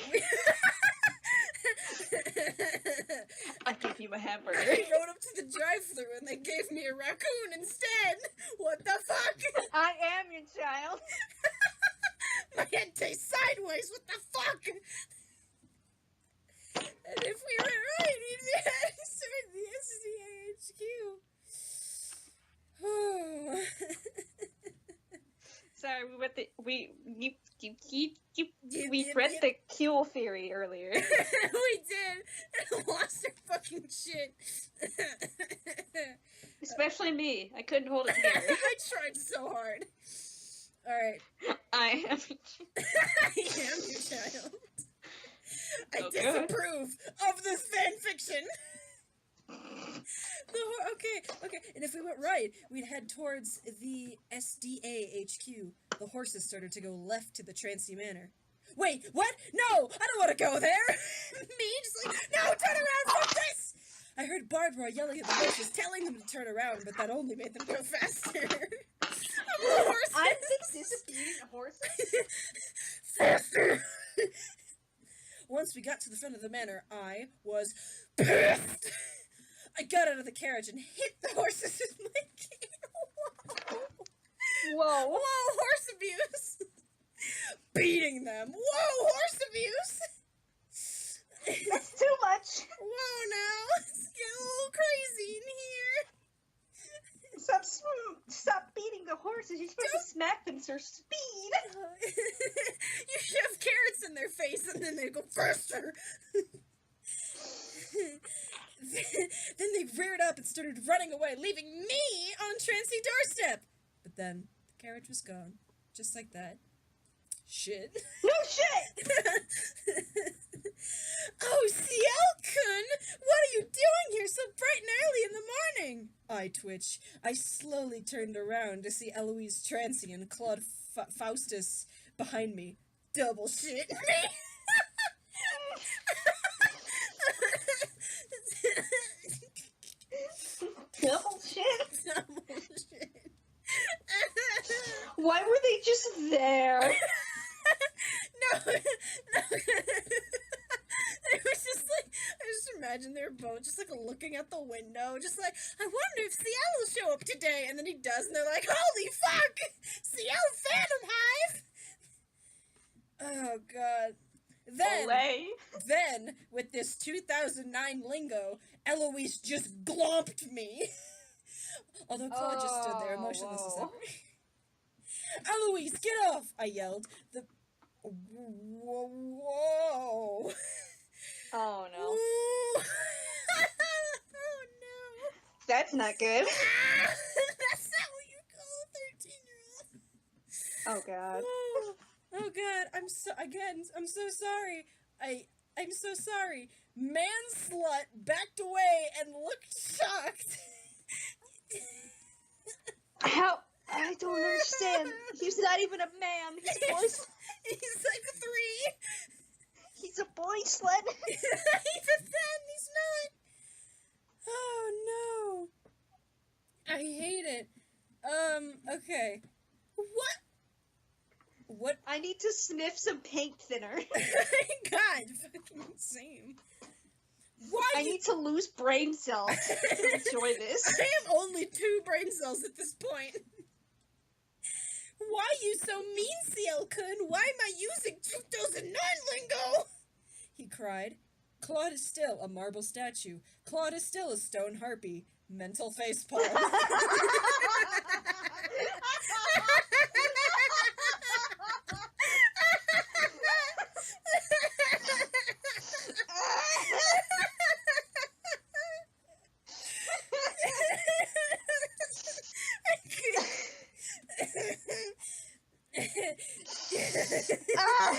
I give you a hamburger. I rode up to the drive-thru and they gave me a raccoon instead. What the fuck? I am your child. My head tastes sideways. What the fuck? And if we went right, we'd be headed towards the SDAHQ. Oh. Sorry, we read the Kuehl theory earlier. We did. And lost our fucking shit. Especially me. I couldn't hold it together. I tried so hard. Alright. I am. I am your child. I disapprove of this fanfiction. Okay. And if we went right, we'd head towards the SDA HQ. The horses started to go left to the Trancy Manor. Wait, what? No, I don't want to go there. Me, just like, no, turn around, fuck this. I heard Barbara yelling at the horses, telling them to turn around, but that only made them go faster. I'm anticipating horses. Faster. Once we got to the front of the manor, I was pissed. I got out of the carriage and hit the horses with my cane. Whoa. Whoa, horse abuse. Beating them. Whoa, horse abuse. That's too much. Whoa, now. It's getting a little crazy in here. Stop beating the horses. You're supposed to smack them for speed. You shove carrots in their face and then they go faster. Then they reared up and started running away, leaving me on Trancy doorstep. But then the carriage was gone, just like that. Shit. No shit! Oh, Ciel-kun! What are you doing here so bright and early in the morning? I twitch. I slowly turned around to see Eloise Trancy and Claude Faustus behind me. Double shit me! Double shit? Double shit. Why were they just there? No. It was just like, I just imagine they were both just like looking out the window, just like, I wonder if Ciel will show up today. And then he does, and they're like, holy fuck! Ciel Phantom Hive! Oh god. Then, with this 2009 lingo, Eloise just glomped me. Although Claude just stood there, emotionless as ever. Eloise, get off! I yelled. Whoa. Oh no. Oh no. That's not good. That's not what you call a 13-year-old. Oh god. Oh god, I'm so sorry. I'm so sorry. Man slut backed away and looked shocked. How? I don't understand. He's not even a man. He's like 3. He's a boy slut. Even then, he's not. Oh no. I hate it. Okay. What? I need to sniff some paint thinner. God, fucking same. Why? I need to lose brain cells to enjoy this. I have only 2 brain cells at this point. Why you so mean, Ciel-kun? Why am I using 2009 lingo? He cried. Claude is still a marble statue. Claude is still a stone harpy. Mental facepalm. Ah,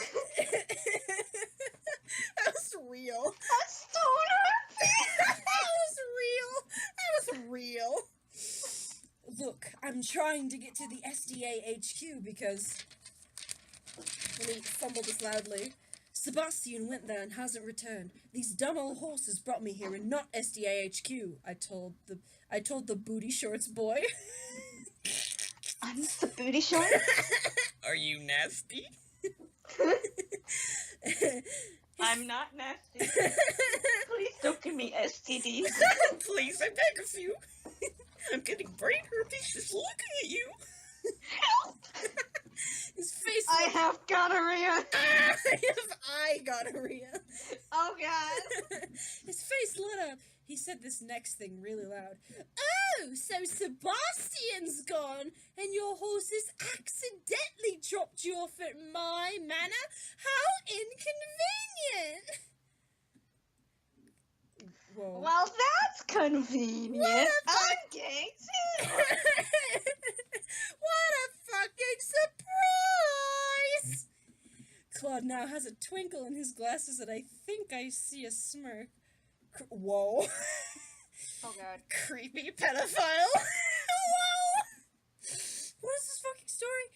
That was real. that's so That was real. That was real. Look, I'm trying to get to the SDA HQ because... Let me fumble this loudly. Sebastian went there and hasn't returned. These dumb old horses brought me here and not SDA HQ. I told the booty shorts boy. I'm the booty short. Are you nasty? I'm not nasty. Please don't give me STDs. Please, I beg of you. I'm getting brain herpes just looking at you. Help! His face. I have gonorrhea. I gonorrhea. Oh god. His face lit up. He said this next thing really loud. Oh, so Sebastian's gone, and your horses accidentally dropped you off at my manor? How inconvenient! Whoa. Well, that's convenient. What a I'm gay too. What a fucking surprise! Claude now has a twinkle in his glasses, and I think I see a smirk. Whoa. Oh god. Creepy pedophile. Whoa. What is this fucking story?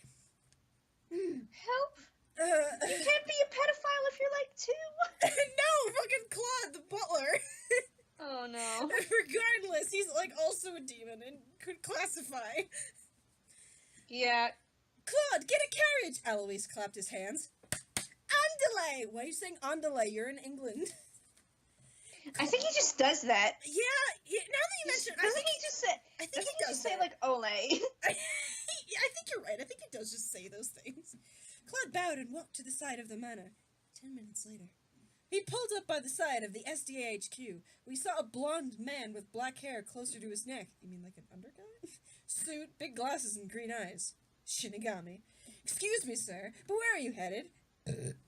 Help. You can't be a pedophile if you're like 2. No, fucking Claude, the butler. Oh no. Regardless, he's like also a demon and could classify. Yeah. Claude, get a carriage! Eloise clapped his hands. Andale! Why are you saying andale? You're in England. I think he just does that. Yeah, now that you mention it, Doesn't he just say? I think Doesn't he does just say that. like ole? I think you're right. I think he does just say those things. Claude bowed and walked to the side of the manor. 10 minutes later, he pulled up by the side of the SDA HQ. We saw a blonde man with black hair closer to his neck. You mean like an underguy? Suit, big glasses, and green eyes. Shinigami. Excuse me, sir, but where are you headed?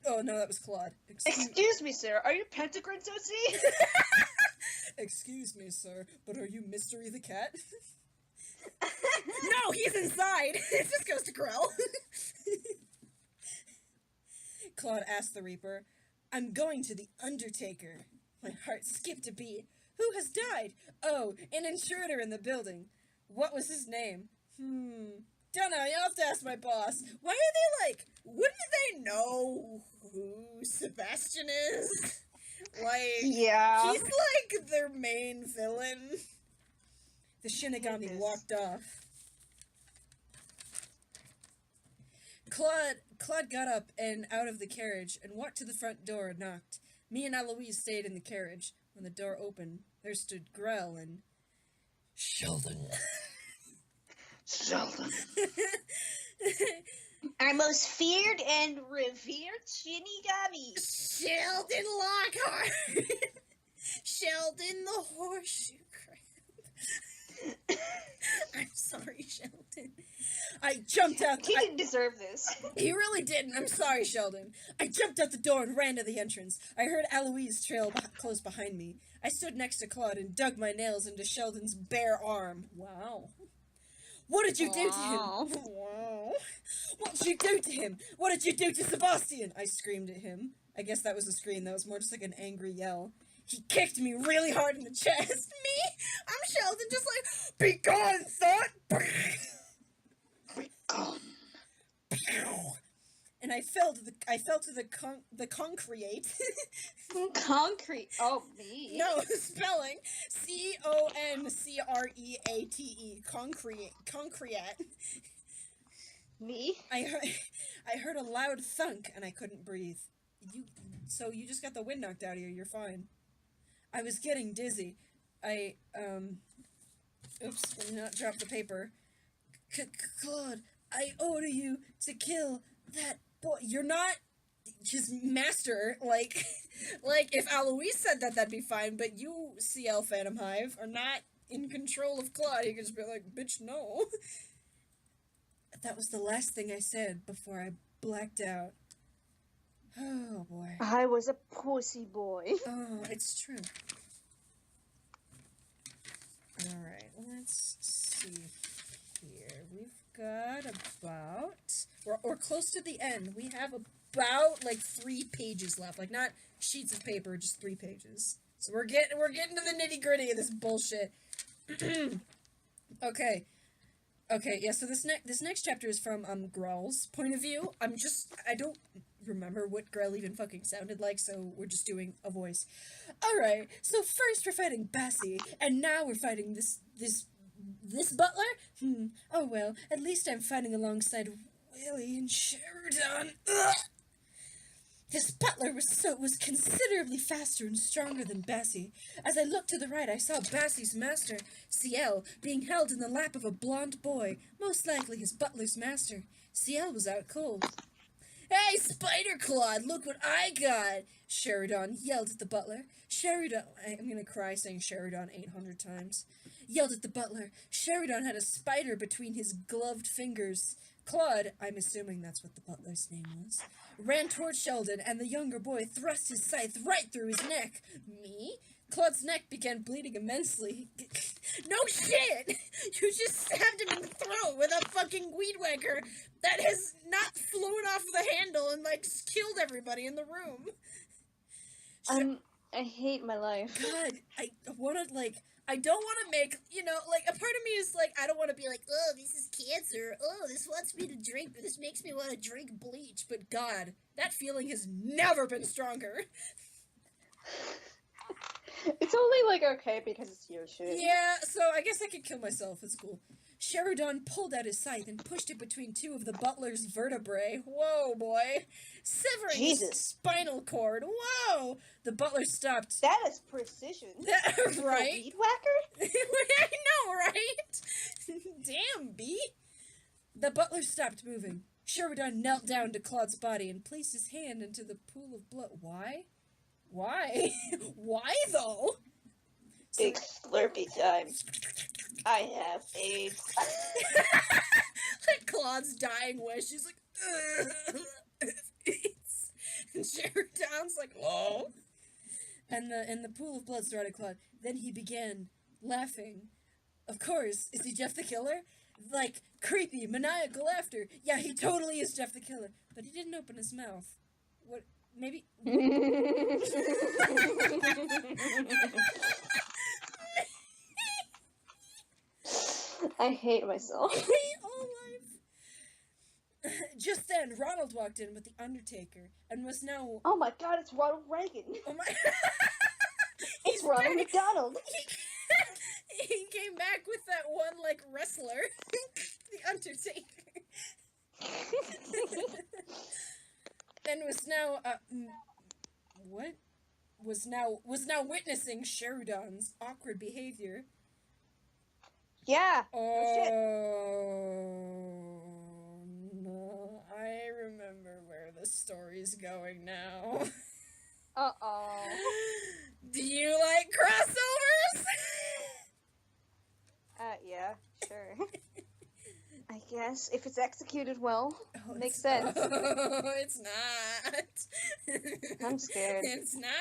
Oh, no, that was Claude. Excuse me, sir. Are you Pentagon Tootsie? Excuse me, sir, but are you Mystery the Cat? No, he's inside! This goes to Grell. Claude asked the Reaper, I'm going to the Undertaker. My heart skipped a beat. Who has died? Oh, an intruder in the building. What was his name? Dunno, you'll have to ask my boss. Why are they like, wouldn't they know who Sebastian is? Like, Yeah. he's like their main villain. The Shinigami Goodness. walked off. Claude got up and out of the carriage and walked to the front door and knocked. Me and Eloise stayed in the carriage. When the door opened, there stood Grell and... Sheldon. Sheldon. Our most feared and revered Shinigami. Sheldon Lockhart! Sheldon the horseshoe crab. I'm sorry, Sheldon. I jumped out. He didn't deserve this. He really didn't. I'm sorry, Sheldon. I jumped out the door and ran to the entrance. I heard Eloise trail close behind me. I stood next to Claude and dug my nails into Sheldon's bare arm. Wow. What did you do to him? Wow. What did you do to him? What did you do to Sebastian? I screamed at him. I guess that was a scream. That was more just like an angry yell. He kicked me really hard in the chest. Me? I'm Sheldon, just like, be gone, thought! Be gone. And I fell to the concrete. Concrete. Oh, me. No, spelling. CONCREATE. Concrete. Me? I heard a loud thunk and I couldn't breathe. So you just got the wind knocked out of you. You're fine. I was getting dizzy. Oops, let me not drop the paper. Claude, I order you to kill that boy. You're not his master. Like if Alois said that, that'd be fine. But you, CL Phantom Hive, are not in control of Claude. You can just be like, bitch, no. That was the last thing I said before I blacked out. Oh, boy. I was a pussy boy. Oh, it's true. Alright, let's see here. We've got about We're close to the end. We have about, like, 3 pages left. Like, not sheets of paper, just 3 pages. So we're getting to the nitty-gritty of this bullshit. Okay. Okay, yeah, so this next chapter is from, Grell's point of view. I don't remember what Grell even fucking sounded like, so we're just doing a voice. Alright, so first we're fighting Bassie, and now we're fighting this butler? Oh well, at least I'm fighting alongside Willie and Sheridan. Ugh! This butler was considerably faster and stronger than Bassie. As I looked to the right, I saw Bassie's master, CL, being held in the lap of a blond boy, most likely his butler's master. CL was out cold. Hey, Spider Claude, look what I got! Sheridan yelled at the butler. I'm gonna cry saying Sheridan 800 times. Yelled at the butler. Sheridan had a spider between his gloved fingers. Claude, I'm assuming that's what the butler's name was, ran toward Sheldon, and the younger boy thrust his scythe right through his neck. Me? Claude's neck began bleeding immensely. No shit! You just stabbed him in the throat with a fucking weed whacker that has not flown off the handle and, like, killed everybody in the room. I hate my life. God, I don't want to make, like, a part of me is like, I don't want to be like, oh, this is cancer, oh, this wants me to drink, this makes me want to drink bleach, but God, that feeling has never been stronger. It's only, like, okay because it's your shit. Yeah, so I guess I could kill myself, it's cool. Sheridan pulled out his scythe and pushed it between 2 of the butler's vertebrae. Whoa, boy. Severing his spinal cord. Whoa! The butler stopped. That is precision. Right? A weed whacker? I know, right? Damn, B. The butler stopped moving. Sheridan knelt down to Claude's body and placed his hand into the pool of blood. Why? Why? Why, though? Big slurpy time. I have AIDS. Like Claude's dying wish. She's like, AIDS. And Sheridan's like, oh. And the pool of blood surrounded Claude. Then he began laughing. Of course. Is he Jeff the Killer? Like, creepy, maniacal laughter. Yeah, he totally is Jeff the Killer. But he didn't open his mouth. What? Maybe... I hate myself. I hate all life. Just then, Ronald walked in with the Undertaker and was now... Oh my God, it's Ronald Reagan. Oh my... It's Ronald McDonald. He came back with that one, like, wrestler. The Undertaker. And was now, what? Was now witnessing Sheridan's awkward behavior. Yeah. Oh, no. I remember where the story's going now. Uh-oh. Do you like crossovers? Yeah, sure. I guess, if it's executed well, makes Oh, sense. it's not. I'm scared. It's not.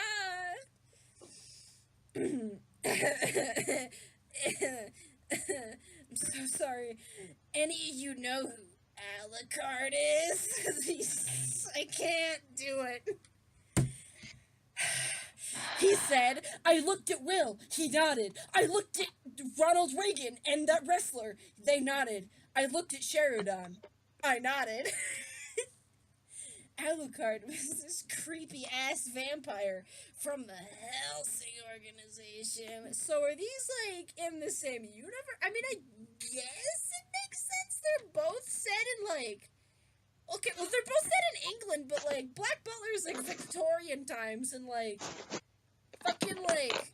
I'm so sorry. Any of you know who Alucard is? I can't do it. He said, I looked at Will. He nodded. I looked at Ronald Reagan and that wrestler. They nodded. I looked at Sheridan. I nodded. Alucard was this creepy-ass vampire from the Helsing organization. So are these, like, in the same universe? I mean, I guess it makes sense. They're both set in, like... Okay, well, they're both set in England, but, like, Black Butler's, like, Victorian times, and, like, fucking, like,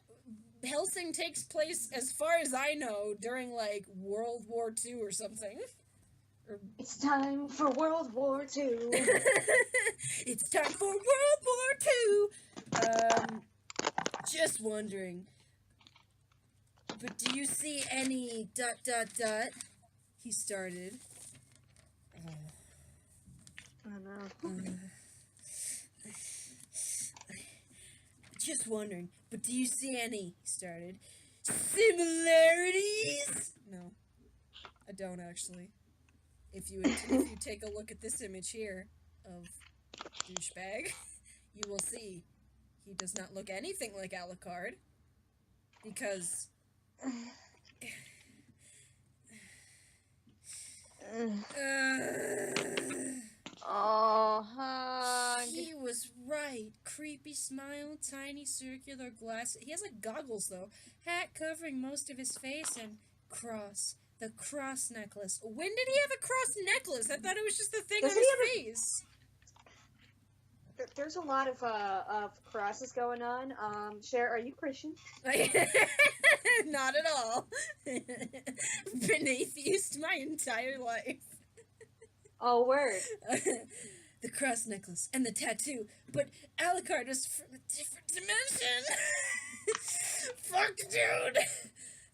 Helsing takes place, as far as I know, during, like, World War II or something. It's time for World War II. It's time for World War II. Just wondering. But do you see any ... He started. Oh no. Just wondering. But do you see any... He started. Similarities? No. I don't, actually. if you take a look at this image here of douchebag, you will see he does not look anything like Alucard, because he was right. Creepy smile, tiny circular glasses. He has like goggles though. Hat covering most of his face, and cross. The cross necklace. When did he have a cross necklace? I thought it was just the thing on his face. There's a lot of crosses going on. Cher, are you Christian? Not at all. Been atheist my entire life. Oh, word. The cross necklace and the tattoo, but Alucard is from a different dimension. Fuck, dude.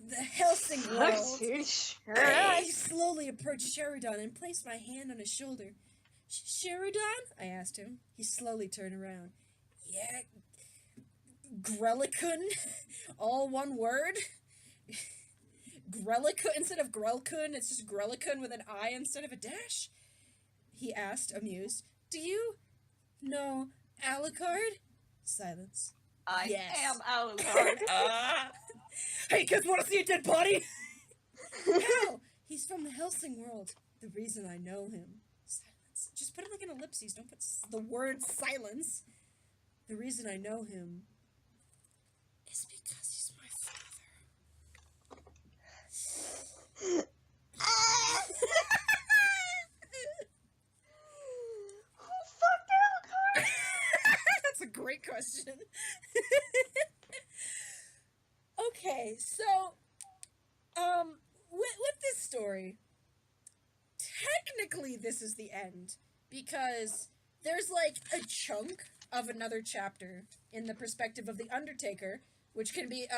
The Helsing world. I slowly approached Sheridan and placed my hand on his shoulder. Sheridan? I asked him. He slowly turned around. Yeah, Grelikun? All one word? Grelikun instead of Grelkun, it's just Grelikun with an I instead of a dash? He asked, amused. Do you know Alucard? Silence. I am Alucard. Hey, kids, want to see a dead body? How? He's from the Helsing world. The reason I know him. Silence. Just put it like an ellipses. Don't put the word silence. The reason I know him is because he's my father. Who fucked Alucard? That's a great question. Okay, so, with this story, technically this is the end, because there's, like, a chunk of another chapter in the perspective of the Undertaker, which can be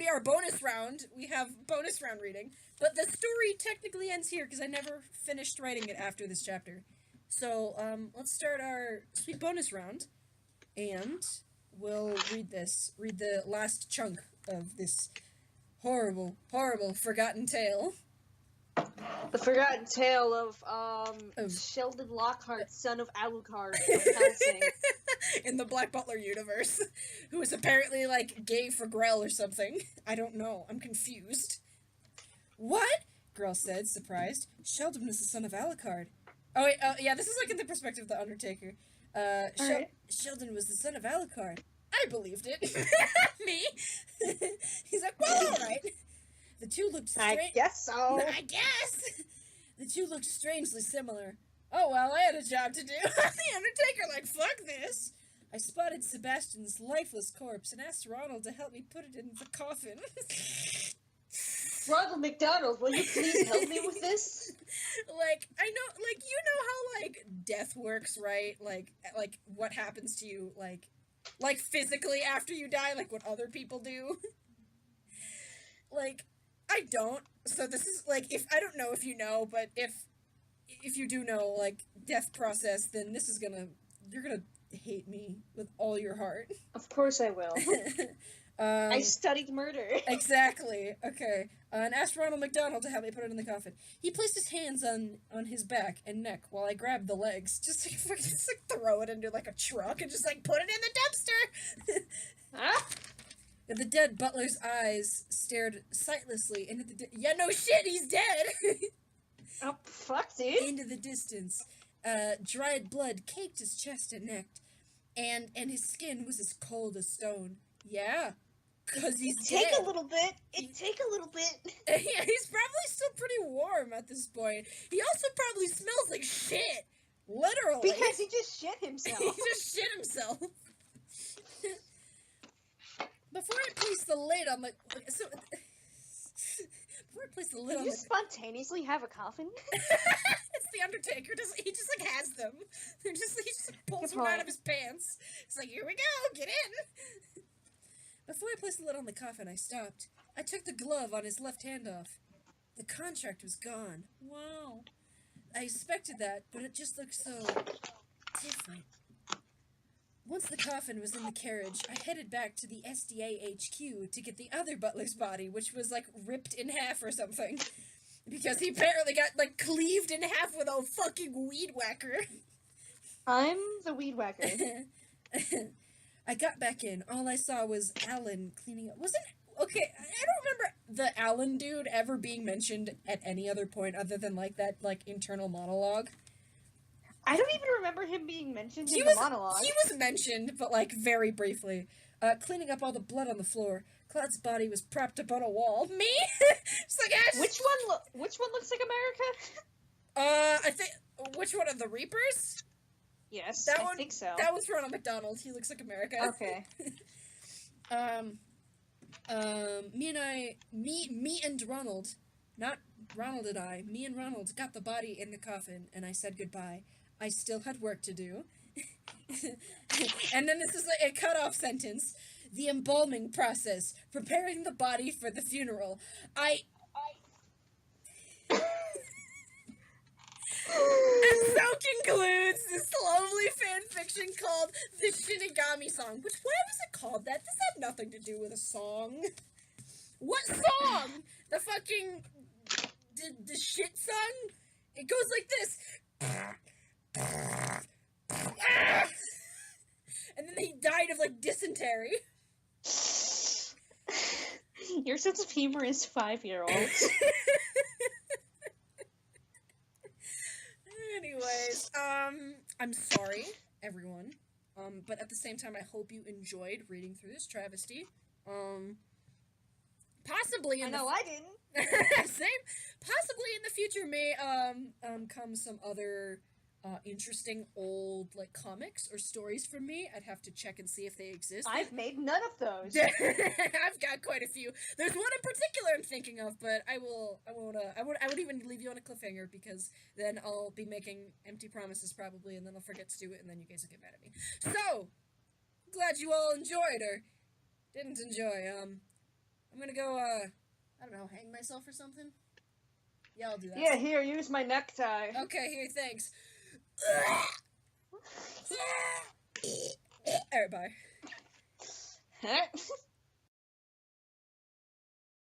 our bonus round. We have bonus round reading, but the story technically ends here, because I never finished writing it after this chapter. So, let's start our sweet bonus round, and we'll read the last chunk of this horrible, horrible forgotten tale. The forgotten tale of Sheldon Lockhart, son of Alucard of Helsing. In the Black Butler universe, who is apparently, like, gay for Grell or something. I don't know. I'm confused. What? Grell said, surprised. Sheldon was the son of Alucard. Oh, wait, yeah, this is, like, in the perspective of the Undertaker. Right. Sheldon was the son of Alucard. I believed it. Me? He's like, well, alright. The two looked strange. I guess so. I guess. The two looked strangely similar. Oh, well, I had a job to do. The Undertaker, like, fuck this. I spotted Sebastian's lifeless corpse and asked Ronald to help me put it in the coffin. Ronald McDonald, will you please help me with this? Like, I know, like, you know how, like, death works, right? Like, what happens to you, like, physically after you die, like what other people do. Like, I don't. So this is, like, if, I don't know if you know, but if you do know, like, death process, then this is you're gonna hate me with all your heart. Of course I will. I studied murder. Exactly. Okay. And asked Ronald McDonald to help me put it in the coffin. He placed his hands on his back and neck while I grabbed the legs. Just like throw it into like a truck and just like put it in the dumpster. Huh? The dead butler's eyes stared sightlessly into the yeah, no shit, he's dead. Oh fuck, dude. Into the distance. Dried blood caked his chest and neck, and his skin was as cold as stone. Yeah. Cause he's dead. Take a little bit. Take a little bit. Yeah, he's probably still pretty warm at this point. He also probably smells like shit. Literally. Because he just shit himself. He just shit himself. Before I place the lid on the... So... Before I place the lid on Did you the... spontaneously have a coffin? It's the Undertaker. He just, like, has them. He just pulls Good one out point. of his pants. It's like, here we go, get in. Before I placed the lid on the coffin, I stopped. I took the glove on his left hand off. The contract was gone. Wow. I expected that, but it just looked so... different. Once the coffin was in the carriage, I headed back to the SDA HQ to get the other butler's body, which was, like, ripped in half or something. Because he apparently got, like, cleaved in half with a fucking weed whacker. I'm the weed whacker. I got back in. All I saw was Alan cleaning up. Okay, I don't remember the Alan dude ever being mentioned at any other point other than, like, that, like, internal monologue. I don't even remember him being mentioned in the monologue. He was mentioned, but, like, very briefly. Cleaning up all the blood on the floor. Cloud's body was propped up on a wall. Me? It's like, Which one looks like America? I think, which one of the Reapers? Yes, I think so. That was Ronald McDonald. He looks like America. Okay. Me and Ronald, not Ronald and I, me and Ronald got the body in the coffin, and I said goodbye. I still had work to do. And then this is like a cut-off sentence. The embalming process, preparing the body for the funeral. And so concludes this lovely fanfiction called The Shinigami Song. Which, why was it called that? This had nothing to do with a song. What song? The fucking... The shit song? It goes like this. And then he died of, like, dysentery. Your sense of humor is 5-year-olds. Anyways, I'm sorry, everyone. But at the same time, I hope you enjoyed reading through this travesty. Possibly in I didn't. Same. Possibly in the future may, come some other, interesting old, like, comics or stories from me. I'd have to check and see if they exist. I've made none of those. I've got quite a few. There's one in particular I'm thinking of, but I would even leave you on a cliffhanger, because then I'll be making empty promises probably, and then I'll forget to do it, and then you guys will get mad at me. So, glad you all enjoyed, or didn't enjoy. I'm gonna go, I don't know, hang myself or something? Yeah, I'll do that. Yeah, here, use my necktie. Okay, here, thanks. Alright, bye.